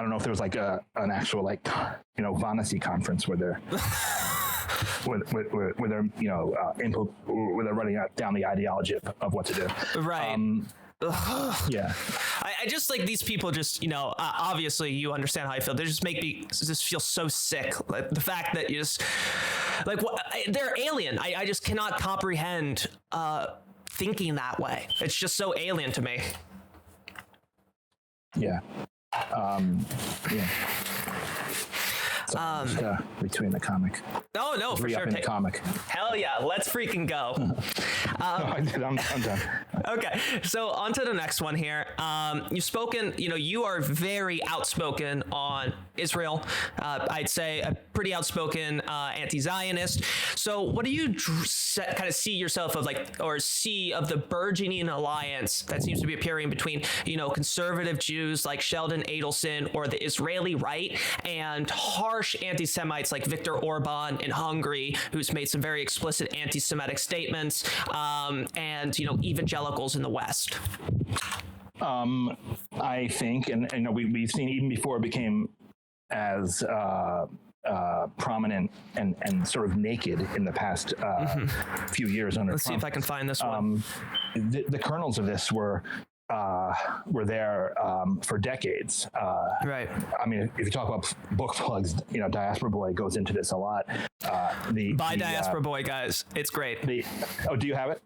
know if there was like an actual Vanity conference where they're where they're where they're running down the ideology of what to do. Right. Yeah. I just like these people just, obviously you understand how I feel. They just make me just feel so sick. Like the fact that you just they're alien. I just cannot comprehend thinking that way. It's just so alien to me. Yeah. Yeah. Between the comic. Oh no, for sure. The comic. Hell yeah, let's freaking go. I'm done. Okay, so on to the next one here. You've spoken, you are very outspoken on Israel. I'd say a pretty outspoken anti-Zionist. So what do you kind of see yourself of or see of the burgeoning alliance that seems to be appearing between, conservative Jews like Sheldon Adelson or the Israeli right and harsh anti-Semites like Viktor Orban in Hungary, who's made some very explicit anti-Semitic statements, and, evangelicals in the West? I think, and we've seen even before it became as prominent and sort of naked in the past few years under Let's Trump. see if I can find this one. The kernels of this were there for decades. Right. I mean, if you talk about book plugs, Diaspora Boy goes into this a lot. Buy Diaspora Boy, guys. It's great. Do you have it?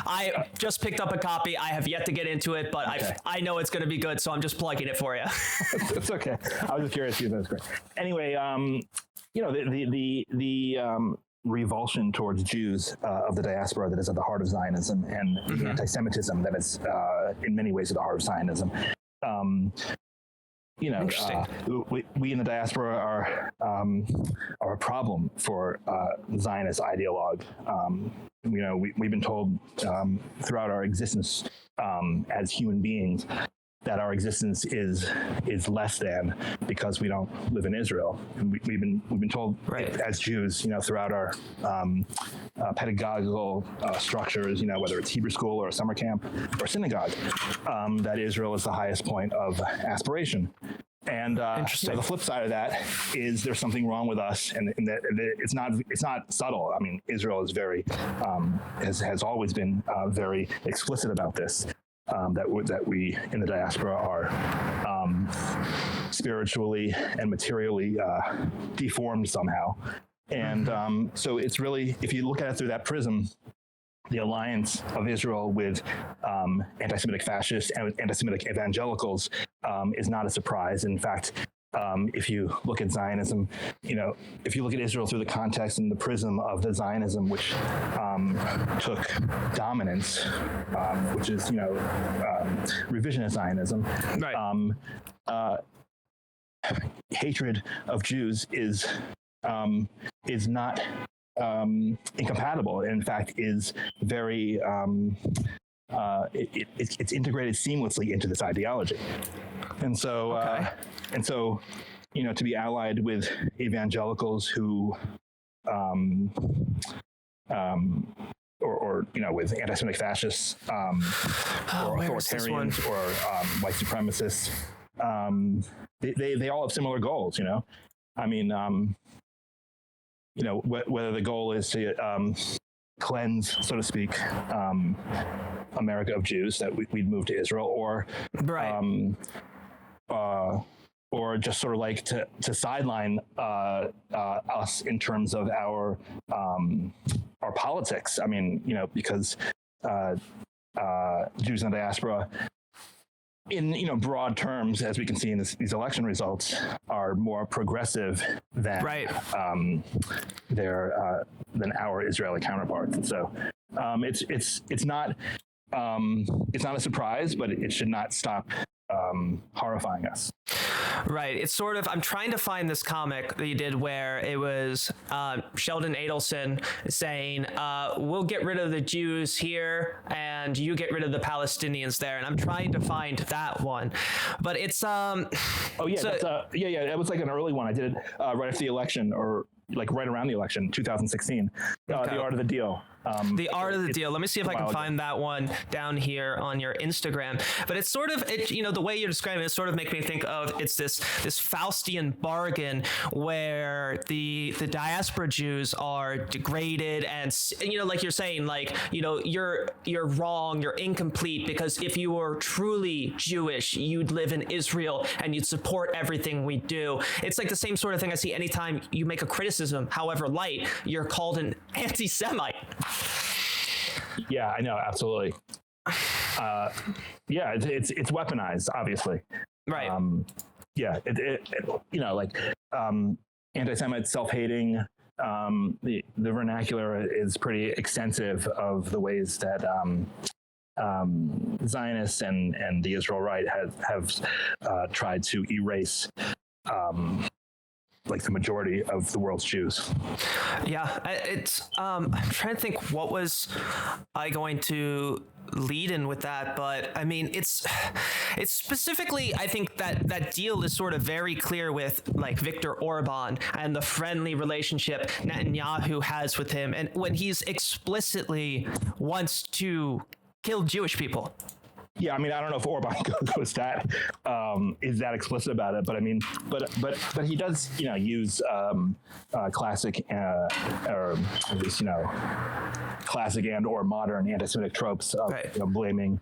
I just picked up a copy. I have yet to get into it, but Okay. I know it's going to be good, so I'm just plugging it for you. It's okay. I was just curious if that's great. Anyway, the revulsion towards Jews of the diaspora that is at the heart of Zionism, and the anti-Semitism that is in many ways at the heart of Zionism. Interesting. We in the diaspora are a problem for Zionist ideologue. We've been told throughout our existence as human beings that our existence is less than because we don't live in Israel. And we've been told as Jews, throughout our pedagogical structures, whether it's Hebrew school or a summer camp or synagogue, that Israel is the highest point of aspiration. And the flip side of that is there's something wrong with us, and that it's not subtle. I mean, Israel is very has always been very explicit about this. That we in the diaspora are spiritually and materially deformed somehow. And so it's really, if you look at it through that prism, the alliance of Israel with anti-Semitic fascists and with anti-Semitic evangelicals is not a surprise. In fact, if you look at Zionism, if you look at Israel through the context and the prism of the Zionism, which took dominance, which is, revisionist Zionism, Right. Hatred of Jews is not incompatible. In fact, is very it's integrated seamlessly into this ideology. And so, to be allied with evangelicals who, or with anti-Semitic fascists, or authoritarians, or white supremacists, they all have similar goals. I mean, whether the goal is to cleanse, so to speak, America of Jews, that we'd move to Israel, or or just sort of like to sideline us in terms of our politics. I mean, because Jews in the diaspora, in broad terms, as we can see in these election results, are more progressive than than our Israeli counterparts. And so it's not a surprise, but it should not stop horrifying us. Right. It's sort of, I'm trying to find this comic that you did where it was Sheldon Adelson saying, we'll get rid of the Jews here and you get rid of the Palestinians there. And I'm trying to find that one. But it's... That was like an early one. I did it right after the election, or like right around the election, 2016. The Art of the Deal. The Art of the Deal. Let me see if I can find that one down here on your Instagram. But it's sort of, the way you're describing it sort of make me think of, it's this Faustian bargain where the diaspora Jews are degraded and, like you're saying, you're wrong, you're incomplete, because if you were truly Jewish, you'd live in Israel and you'd support everything we do. It's like the same sort of thing I see anytime you make a criticism, however light, you're called an anti-Semite. Yeah, I know, absolutely. It's weaponized, obviously. Right. Anti-Semite, self-hating. The vernacular is pretty extensive of the ways that Zionists and the Israel Right have tried to erase like the majority of the world's Jews. Yeah, it's I'm trying to think what was I going to lead in with that, but I mean it's specifically, I think that deal is sort of very clear with like Viktor Orban and the friendly relationship Netanyahu has with him, and when he's explicitly wants to kill Jewish people. Yeah, I mean, I don't know if Orban goes that is that explicit about it, but I mean, but he does, use classic or at least classic and or modern anti-Semitic tropes of blaming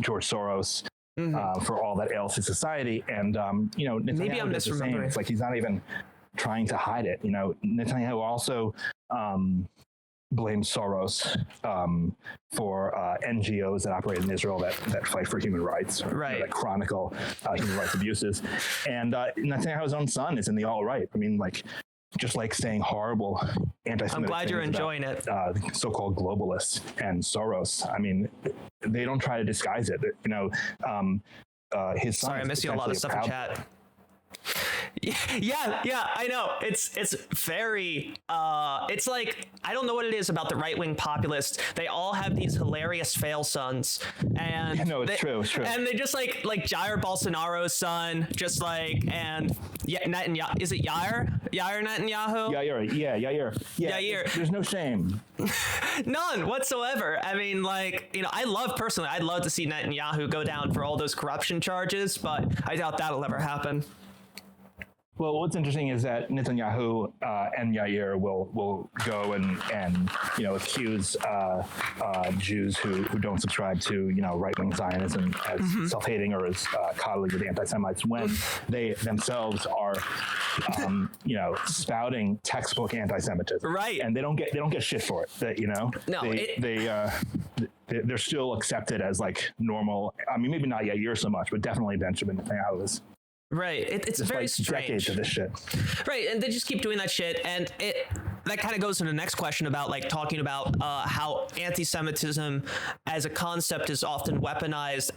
George Soros for all that ails his society, and maybe I'm misremembering. It's like he's not even trying to hide it. Netanyahu also blames Soros for NGOs that operate in Israel that fight for human rights, or, that chronicle human rights abuses. And Netanyahu's own son is in the alt-right. I mean, just saying horrible anti-Semitic I'm glad you're enjoying it. So-called globalists and Soros. I mean, they don't try to disguise it. His son. Sorry, I missed you a lot of stuff in chat. Yeah, I know. It's very it's like, I don't know what it is about the right-wing populists. They all have these hilarious fail sons, and it's true. And they just like Jair Bolsonaro's son, just like, and Netanyahu, is it Yair Netanyahu? Yair. Yeah. Yair. There's no shame. None whatsoever. I mean, I'd love to see Netanyahu go down for all those corruption charges, but I doubt that'll ever happen. Well, what's interesting is that Netanyahu and Yair will go and accuse Jews who don't subscribe to right-wing Zionism as self-hating or as coddling with anti-Semites, when they themselves are spouting textbook anti-Semitism. Right. And they don't get shit for it. No, they're still accepted as normal. I mean, maybe not Yair so much, but definitely Benjamin Netanyahu is. Right. It's very strange. Decades of this shit. Right. And they just keep doing that shit. And that kind of goes to the next question about talking about how anti-Semitism as a concept is often weaponized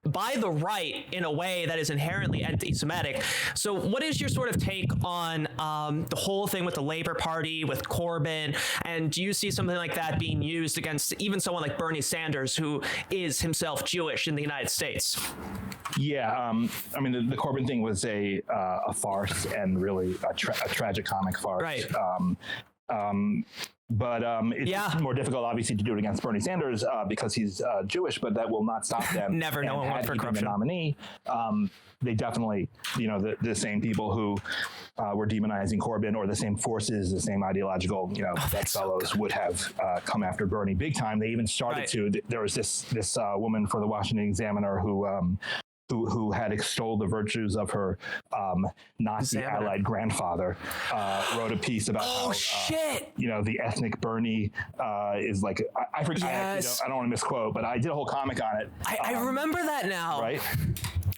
by the right in a way that is inherently anti-Semitic. So what is your sort of take on the whole thing with the Labor Party, with Corbyn, and do you see something like that being used against even someone like Bernie Sanders, who is himself Jewish in the United States? Yeah, I mean, the Corbyn thing was a farce, and really a tragic comic farce. Right. But it's more difficult, obviously, to do it against Bernie Sanders because he's Jewish, but that will not stop them. Never know one for corruption. The nominee, they definitely, the same people who were demonizing Corbyn, or the same forces, the same ideological, bedfellows would have come after Bernie big time. They even started to. There was this woman for the Washington Examiner who had extolled the virtues of her Nazi allied grandfather, wrote a piece about how the ethnic Bernie is I forget. Yes. I don't want to misquote, but I did a whole comic on it. I remember that now. Right.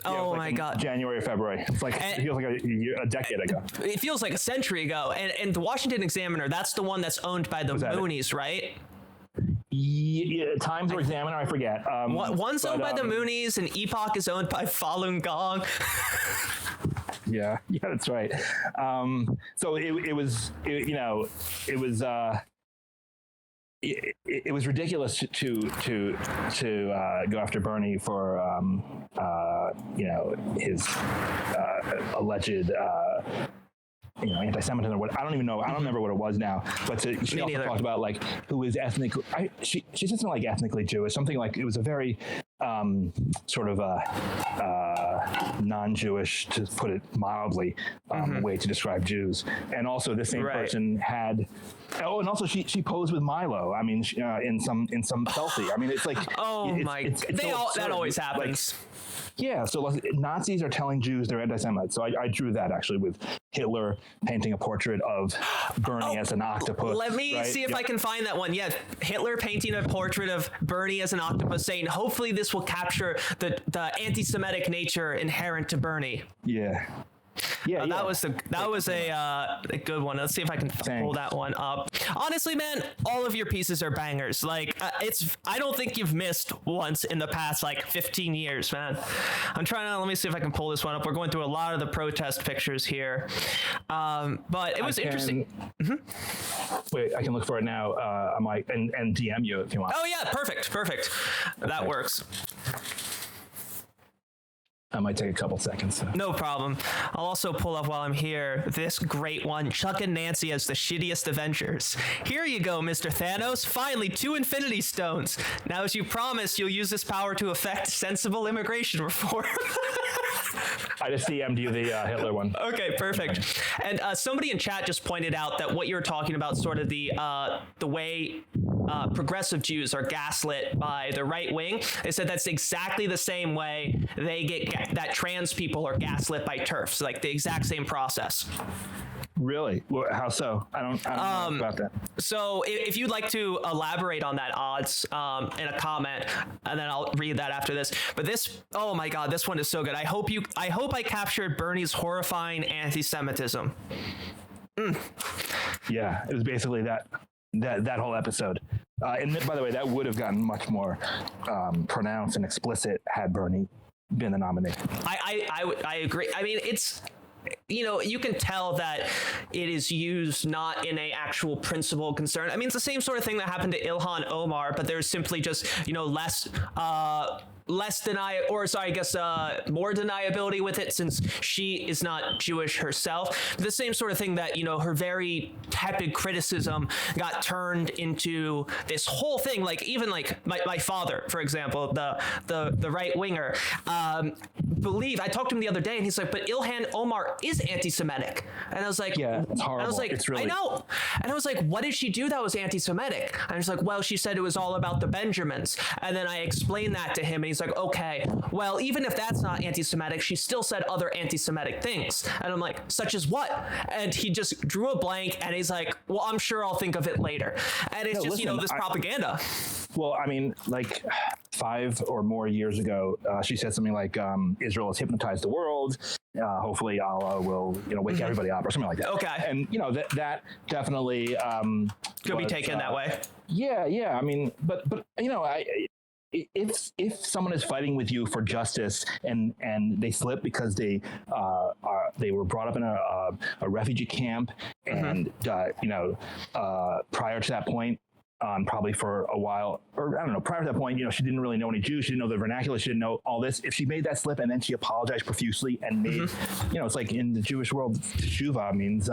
Oh my God! January or February. It feels like a decade ago. It feels like a century ago. And the Washington Examiner, that's the one that's owned by the Moonies, right? Yeah, Times or Examiner, I forget. One's owned by the Moonies, and Epoch is owned by Falun Gong. Yeah, that's right. So it was ridiculous to go after Bernie for his alleged anti-Semitism, or what, I don't even know. I don't remember what it was now. But she also talked about who is ethnically. She said something like ethnically Jewish. Something like, it was a very sort of a non-Jewish, to put it mildly, way to describe Jews. And also, the same person had. Oh, and also she posed with Milo. I mean, in some selfie. I mean, it's like, that always happens. Yeah, so Nazis are telling Jews they're anti-Semites. So I drew that actually with Hitler painting a portrait of Bernie as an octopus. Let me see if I can find that one. Yeah, Hitler painting a portrait of Bernie as an octopus, saying, hopefully this will capture the anti-Semitic nature inherent to Bernie. Yeah. Yeah, That was a good one. Let's see if I can pull that one up. Honestly, man, all of your pieces are bangers. Like I don't think you've missed once in the past like 15 years, man. Let me see if I can pull this one up. We're going through a lot of the protest pictures here, but it was interesting. Wait, I can look for it now. I might and DM you if you want. Oh yeah, perfect. That works. I might take a couple seconds. So. No problem. I'll also pull up while I'm here this great one, Chuck and Nancy as the shittiest Avengers. Here you go, Mr. Thanos. Finally, 2 Infinity Stones. Now, as you promised, you'll use this power to effect sensible immigration reform. I just DM'd you the Hitler one. Okay, perfect. And somebody in chat just pointed out that what you're talking about, sort of the way progressive Jews are gaslit by the right wing. They said that's exactly the same way they get that trans people are gaslit by TERFs, like the exact same process. Really? How so? I don't know about that. So if you'd like to elaborate on that, Odds, in a comment, and then I'll read that after this. But this, oh my God, this one is so good. I hope I captured Bernie's horrifying anti-Semitism. Yeah, it was basically that whole episode. And by the way, that would have gotten much more pronounced and explicit had Bernie been the nominee. I agree. I mean, it's, you can tell that it is used not in a actual principle concern. I mean, it's the same sort of thing that happened to Ilhan Omar, but there's simply just, more deniability with it since she is not Jewish herself. The same sort of thing that, her very tepid criticism got turned into this whole thing. Like even like my father, for example, the right winger, I talked to him the other day and he's like, but Ilhan Omar is anti-Semitic. And I was like, yeah, it's horrible. And I was like, I know. And I was like, what did she do that was anti-Semitic? And I was like, well, she said it was all about the Benjamins. And then I explained that to him and he's like, okay, well, even if that's not anti-Semitic, she still said other anti-Semitic things. And I'm like, such as what? And he just drew a blank and he's like, well, I'm sure I'll think of it later. And it's this propaganda. Well, I mean, like 5 or more years ago, she said something like, Israel has hypnotized the world. Hopefully Allah will, wake everybody up or something like that. Okay. And, that definitely could be taken that way. Yeah. I mean, but if someone is fighting with you for justice and they slip because they were brought up in a refugee camp and prior to that point, probably for a while, or I don't know, prior to that point, she didn't really know any Jews. She didn't know the vernacular. She didn't know all this. If she made that slip and then she apologized profusely and made, it's like in the Jewish world, teshuva means,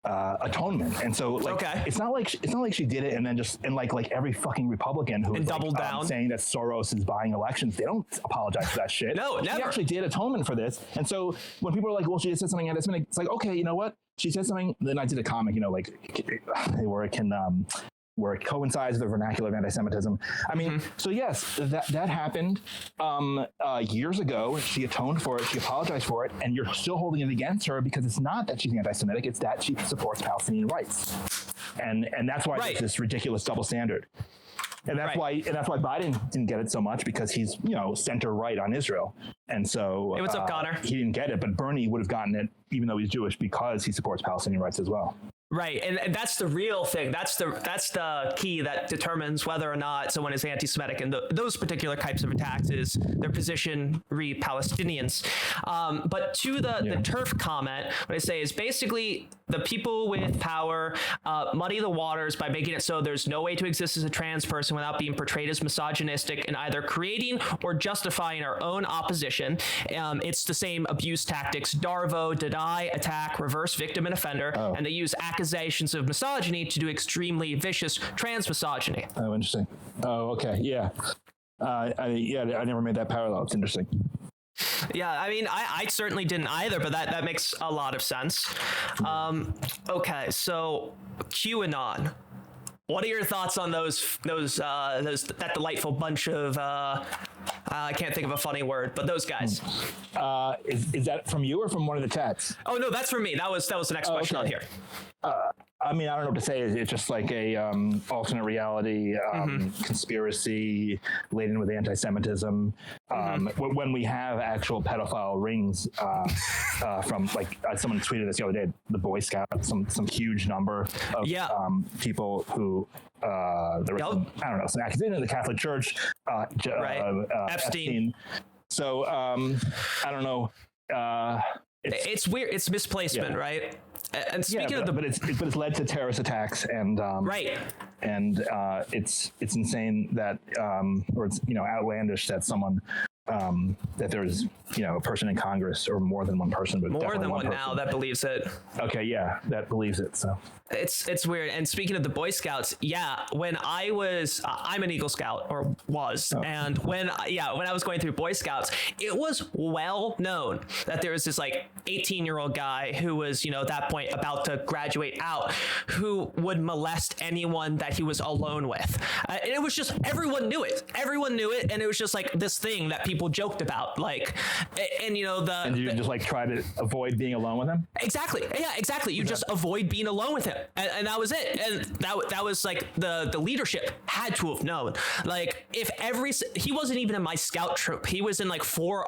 atonement. And so it's not like she did it and then just, and like every fucking Republican who is doubled down saying that Soros is buying elections, they don't apologize for that shit. No, never. She actually did atonement for this. And so when people are like, well, she just said something anti-Semitic, it's like, okay, you know what? She said something, then I did a comic, where it coincides with the vernacular of anti-Semitism. I mean, so yes, that happened years ago. She atoned for it. She apologized for it. And you're still holding it against her because it's not that she's anti-Semitic. It's that she supports Palestinian rights. And that's why there's this ridiculous double standard. And that's why Biden didn't get it so much because he's, center right on Israel. And so hey, what's up, Connor? He didn't get it, but Bernie would have gotten it even though he's Jewish because he supports Palestinian rights as well. Right, and that's the real thing. That's the key that determines whether or not someone is anti-Semitic. And those particular types of attacks is their position re Palestinians. But to the TERF comment, what I say is basically the people with power muddy the waters by making it so there's no way to exist as a trans person without being portrayed as misogynistic and either creating or justifying our own opposition. It's the same abuse tactics: Darvo, deny, attack, reverse victim and offender, and they use accusations of misogyny to do extremely vicious trans misogyny. Oh, interesting. Oh, okay. Yeah. I never made that parallel. It's interesting. Yeah, I mean, I certainly didn't either, but that makes a lot of sense. Okay, so QAnon. What are your thoughts on that delightful bunch of I can't think of a funny word, but those guys? Is that from you or from one of the chats? Oh no, that's from me. That was the next question on here. I mean, I don't know what to say. It's just like a alternate reality conspiracy laden with anti-Semitism. When we have actual pedophile rings from, like, someone tweeted this the other day, the Boy Scouts, some huge number of people who I don't know, some accusations of the Catholic Church, Epstein. So I don't know. It's weird. It's misplacement, right? And speaking of but it's led to terrorist attacks, and and it's insane that or it's outlandish that someone that there's a person in Congress, or more than one person, but more than one person now that believes it. Okay, yeah, that believes it. So it's weird. And speaking of the Boy Scouts, when I was I'm an Eagle Scout, or was, and when I was going through Boy Scouts, it was well known that there was this like 18-year-old guy who was at that point about to graduate out, who would molest anyone that he was alone with. And it was just, everyone knew it, and it was just like this thing that people joked about, like, and you just like try to avoid being alone with him. Exactly. You just avoid being alone with him, and that was it. And that was like the leadership had to have known. Like, if he wasn't even in my scout troop, he was in like four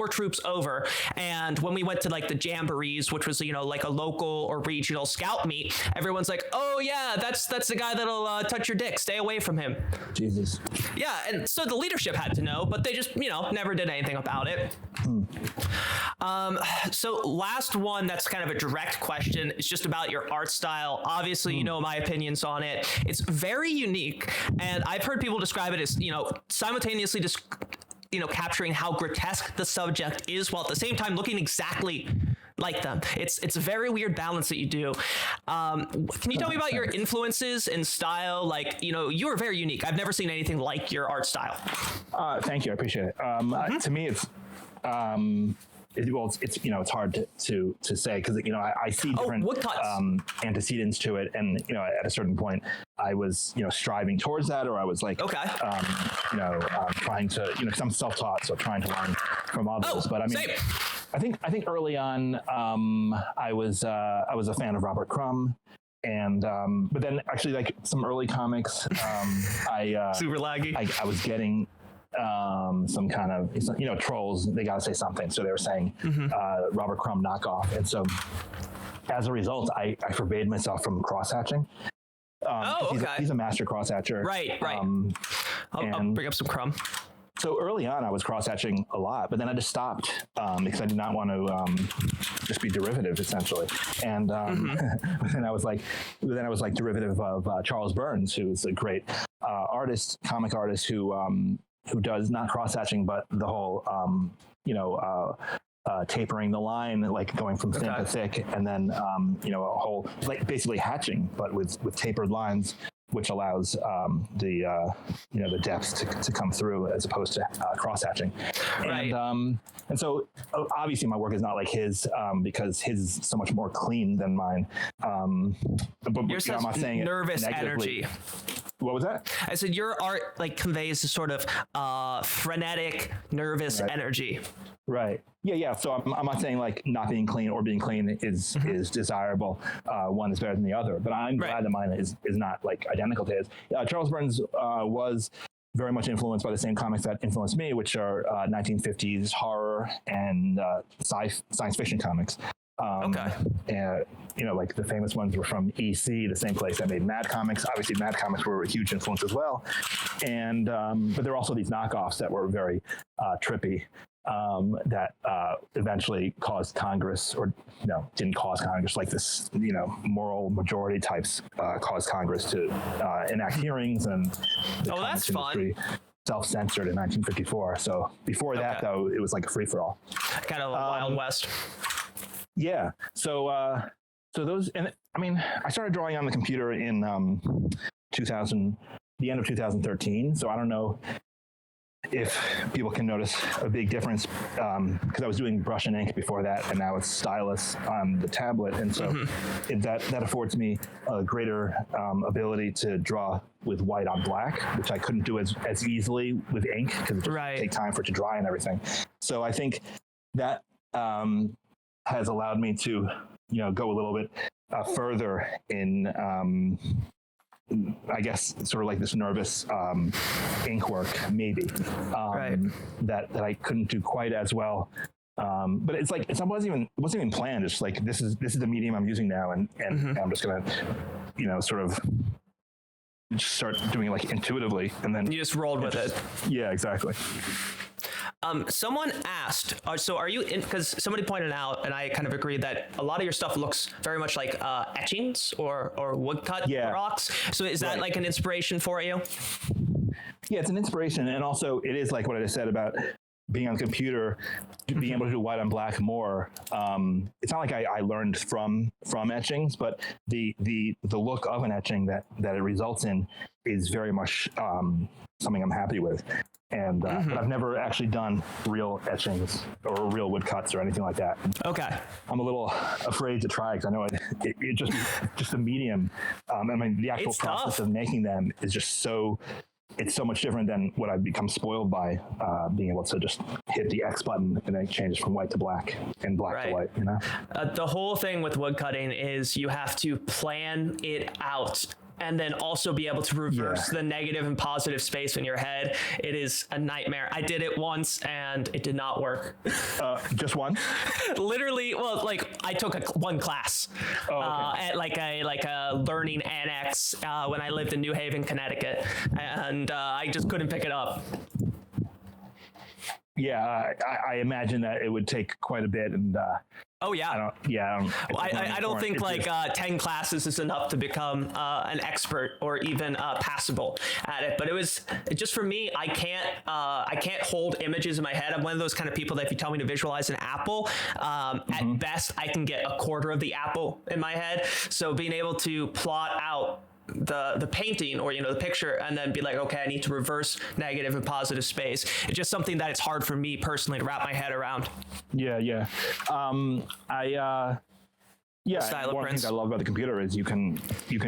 troops over. And when we went to like the jamborees, which was like a local or regional scout meet, everyone's like, oh yeah, that's the guy that'll touch your dick, stay away from him. Jesus. Yeah, and so the leadership had to know, but they just never did anything about it. So last one that's kind of a direct question is just about your art style. Obviously, my opinions on it. It's very unique, and I've heard people describe it as simultaneously capturing how grotesque the subject is, while at the same time looking exactly like them. It's a very weird balance that you do. Can you tell me about your influences and style? Like, you are very unique. I've never seen anything like your art style. Thank you. I appreciate it. To me, it's it's hard to say, because I see different antecedents to it, and at a certain point I was striving towards that, or I was like trying to because I'm self-taught, so trying to learn from others. But I mean, same. I think early on I was a fan of Robert Crumb. And but then actually, like, some early comics, I super laggy. I was getting some kind of trolls. They got to say something, so they were saying Robert Crumb knockoff, and so as a result, I forbade myself from cross-hatching. He's a master cross-hatcher. Right. I'll bring up some Crumb. So early on, I was cross-hatching a lot, but then I just stopped because I did not want to just be derivative, essentially. And then I was like derivative of Charles Burns, who is a great comic artist who does not cross-hatching, but the whole tapering the line, like going from thin to thick, and then a whole, like, basically hatching, but with tapered lines, which allows the depths to come through, as opposed to cross-hatching. Right. And so obviously my work is not like his, because his is so much more clean than mine. But yours I'm not saying nervous it energy. What was that? I said your art like conveys a sort of frenetic, nervous energy. Right. Yeah. So I'm not saying like not being clean or being clean is desirable. One is better than the other, but I'm glad that mine is not like identical to his. Charles Burns was very much influenced by the same comics that influenced me, which are 1950s horror and science fiction comics. And like the famous ones were from EC, the same place that made Mad Comics. Obviously, Mad Comics were a huge influence as well. And but there are also these knockoffs that were very trippy. That eventually caused Congress, or didn't cause Congress, like this, moral majority types caused Congress to enact hearings, and the that's industry self-censored in 1954. So before that, though, it was like a free-for-all. Kind of a Wild West. Yeah. So those, and I mean, I started drawing on the computer in the end of 2013. So I don't know if people can notice a big difference, because I was doing brush and ink before that, and now it's stylus on the tablet, and so that affords me a greater ability to draw with white on black, which I couldn't do as easily with ink, because it just take time for it to dry and everything. So I think that has allowed me to go a little bit further in, I guess, sort of like this nervous ink work, maybe, that I couldn't do quite as well. But it wasn't even planned. It's like this is the medium I'm using now, and I'm just gonna, sort of just start doing it like intuitively, and then you just rolled with it. Yeah, exactly. Someone asked, so are you in, because somebody pointed out, and I kind of agreed, that a lot of your stuff looks very much like etchings or woodcut rocks. So is that like an inspiration for you? Yeah, it's an inspiration. And also it is like what I just said about being on the computer, being able to do white on black more. It's not like I learned from etchings, but the look of an etching that it results in is very much something I'm happy with. And but I've never actually done real etchings or real woodcuts or anything like that. Okay. I'm a little afraid to try because I know it just the medium. I mean, the actual process of making them is just so. It's so much different than what I've become spoiled by, being able to just hit the X button and then it changes from white to black and black to white, The whole thing with woodcutting is you have to plan it out and then also be able to reverse the negative and positive space in your head. It is a nightmare. I did it once and it did not work. Just one? Literally, well, like I took one class at like a learning annex when I lived in New Haven, Connecticut, and I just couldn't pick it up. Yeah, I imagine that it would take quite a bit, and I don't think 10 classes is enough to become an expert or even passable at it. But it was just for me. I can't hold images in my head. I'm one of those kind of people that if you tell me to visualize an apple, at best I can get a quarter of the apple in my head. So being able to plot out the painting or the picture and then be like, okay, I need to reverse negative and positive space. It's just something that it's hard for me personally to wrap my head around. Yeah. One thing I love about the computer is you can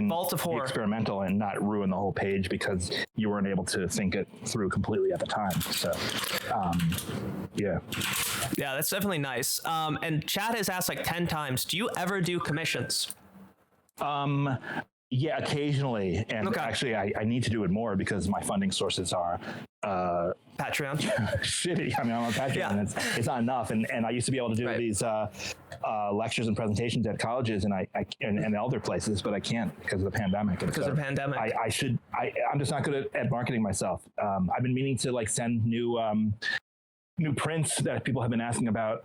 Vault of Horror. Be experimental and not ruin the whole page because you weren't able to think it through completely at the time. So, yeah, that's definitely nice. And Chad has asked like 10 times, do you ever do commissions? Yeah, occasionally, and actually, I need to do it more because my funding sources are Patreon. Shitty. I mean, I'm on Patreon, and it's not enough. And I used to be able to do these lectures and presentations at colleges and other places, but I can't because of the pandemic. Of the pandemic. I'm just not good at marketing myself. I've been meaning to send new prints that people have been asking about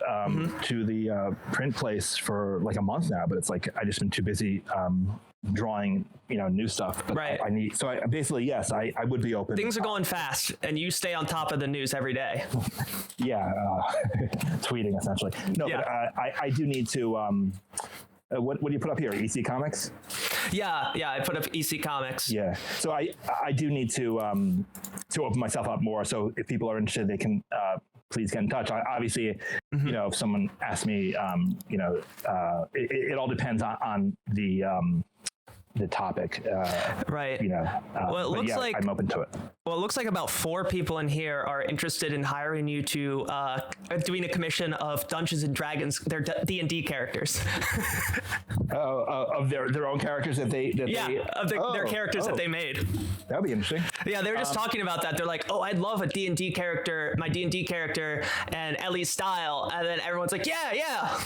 to the print place for like a month now, but it's like I just been too busy drawing new stuff. But I need, so I basically, yes, I would be open. Things are going fast and you stay on top of the news every day. Tweeting essentially. No, but I do need to what do you put up here? EC Comics? Yeah, I put up EC Comics. Yeah, so I do need to open myself up more. So if people are interested, they can please get in touch. Obviously, if someone asks me, it all depends on the topic. Right. Well, it looks like I'm open to it. Well, it looks like about 4 people in here are interested in hiring you to doing a commission of Dungeons and Dragons, their D&D characters. Of their own characters that they their characters that they made. That would be interesting. Yeah, they were just talking about that. They're like, oh, I'd love a D&D character, my D&D character, and Ellie's style. And then everyone's like, yeah.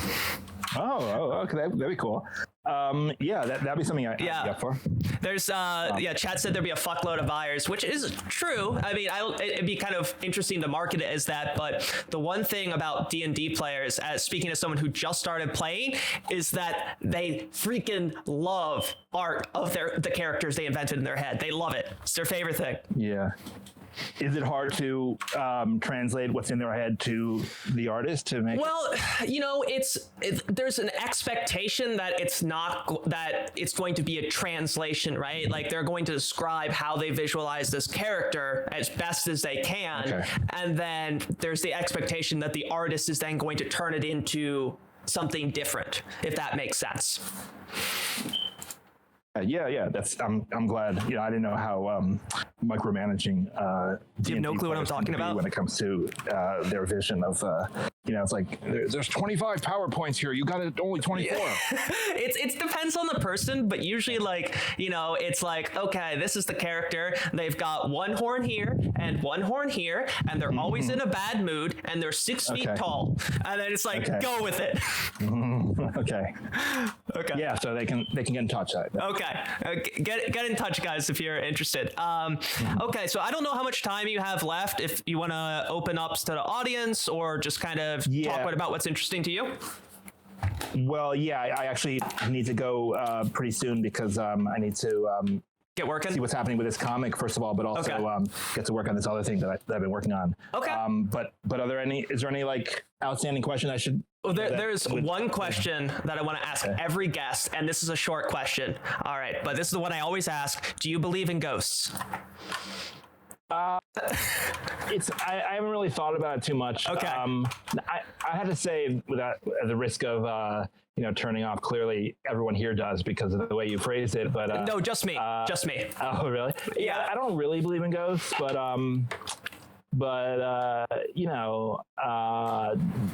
Oh, okay, that'd be cool. That'd be something I'd be up for. There's, Chad said there'd be a fuckload of buyers, which is true. I mean, it'd be kind of interesting to market it as that. But the one thing about D&D players, as speaking as someone who just started playing, is that they freaking love art of the characters they invented in their head. They love it. It's their favorite thing. Yeah. Is it hard to translate what's in their head to the artist to make? Well, there's an expectation that it's going to be a translation, right? Like they're going to describe how they visualize this character as best as they can, and then there's the expectation that the artist is then going to turn it into something different, if that makes sense. Yeah. That's. I'm glad. I didn't know how micromanaging. Do you have no clue what I'm talking about when it comes to their vision of it's like there's 25 PowerPoints here. You got it only 24. It depends on the person, but usually it's like, okay, this is the character. They've got one horn here and one horn here, and they're always in a bad mood, and they're 6 feet tall. And then it's like, go with it. Okay. Yeah, so they can get in touch. Okay. Get in touch, guys, if you're interested. Okay, so I don't know how much time you have left, if you want to open up to the audience or just kind of talk about what's interesting to you. Well, yeah, I actually need to go pretty soon because I need to get working, see what's happening with this comic, first of all, but also get to work on this other thing that I've been working on. Okay. But is there any like outstanding question I should? Well, there's one question that I want to ask every guest, and this is a short question. All right, but this is the one I always ask. Do you believe in ghosts? I haven't really thought about it too much. Okay. I had to say, without at the risk of turning off, clearly everyone here does because of the way you phrased it. But no, just me. Just me. Oh, really? Yeah, I don't really believe in ghosts, but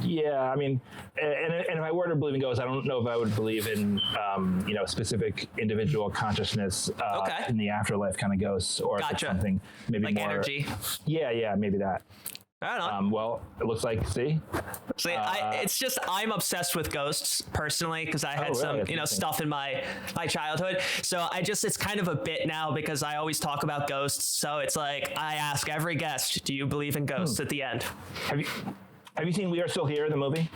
yeah, I mean, and if I were to believe in ghosts, I don't know if I would believe in, specific individual consciousness in the afterlife kind of ghosts, or if it's something maybe like more energy. Yeah, maybe that. I don't know. Well, it looks like, it's just I'm obsessed with ghosts personally because I had some stuff in my childhood. So it's kind of a bit now because I always talk about ghosts. So it's like I ask every guest, do you believe in ghosts at the end? Have you seen We Are Still Here, the movie?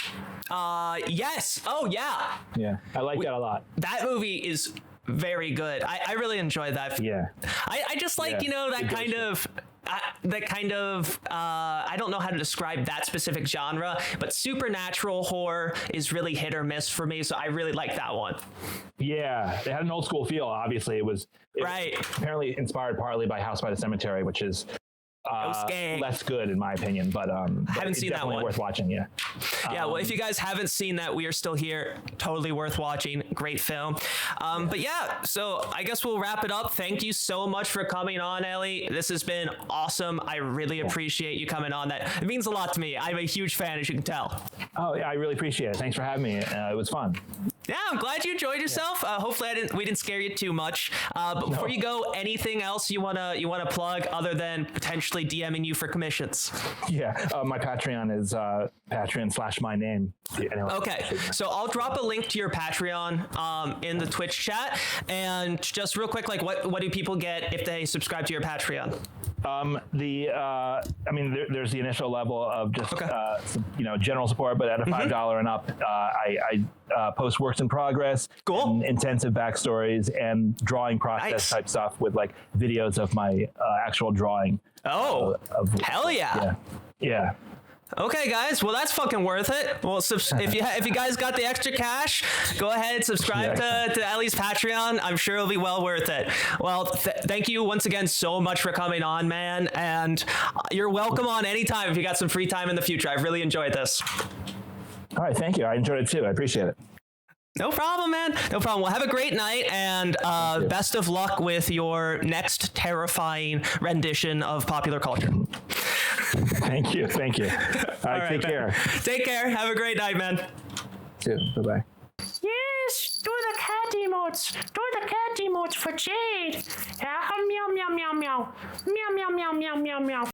Yes. Oh yeah. Yeah, I like that a lot. That movie is very good. I really enjoyed that. Yeah. I just like that kind of I don't know how to describe that specific genre, but supernatural horror is really hit or miss for me, so I really like that one. Yeah, it had an old school feel. Obviously, it was apparently inspired partly by House by the Cemetery, which is less good in my opinion, but I haven't seen that one. Worth watching. Yeah. Well, if you guys haven't seen that, We Are Still Here, totally worth watching. Great film. But yeah, so I guess we'll wrap it up. Thank you so much for coming on, Eli. This has been awesome. I really appreciate you coming on. It means a lot to me. I'm a huge fan, as you can tell. Oh, I really appreciate it. Thanks for having me. It was fun. Yeah, I'm glad you enjoyed yourself. Hopefully we didn't scare you too much. But before you go, anything else you wanna plug other than potentially DMing you for commissions? Yeah, my Patreon is Patreon/my name. Okay, so I'll drop a link to your Patreon in the Twitch chat. And just real quick, like what do people get if they subscribe to your Patreon? There's the initial level of just general support, but at a $5 and up, I post works in progress, and intensive backstories, and drawing process type stuff with like videos of my actual drawing. Oh, hell yeah! Yeah. Okay, guys. Well, that's fucking worth it. Well, if you guys got the extra cash, go ahead, subscribe to Eli's Patreon. I'm sure it'll be well worth it. Well, thank you once again so much for coming on, man. And you're welcome on anytime if you got some free time in the future. I've really enjoyed this. All right, thank you. I enjoyed it too. I appreciate it. No problem, man. No problem. Well, have a great night, and best of luck with your next terrifying rendition of popular culture. Thank you. All right, take care. Take care. Have a great night, man. Too. Bye-bye. Yes, do the cat emotes. Do the cat emotes for Jade. Yeah, meow, meow, meow, meow. Meow, meow, meow, meow, meow, meow.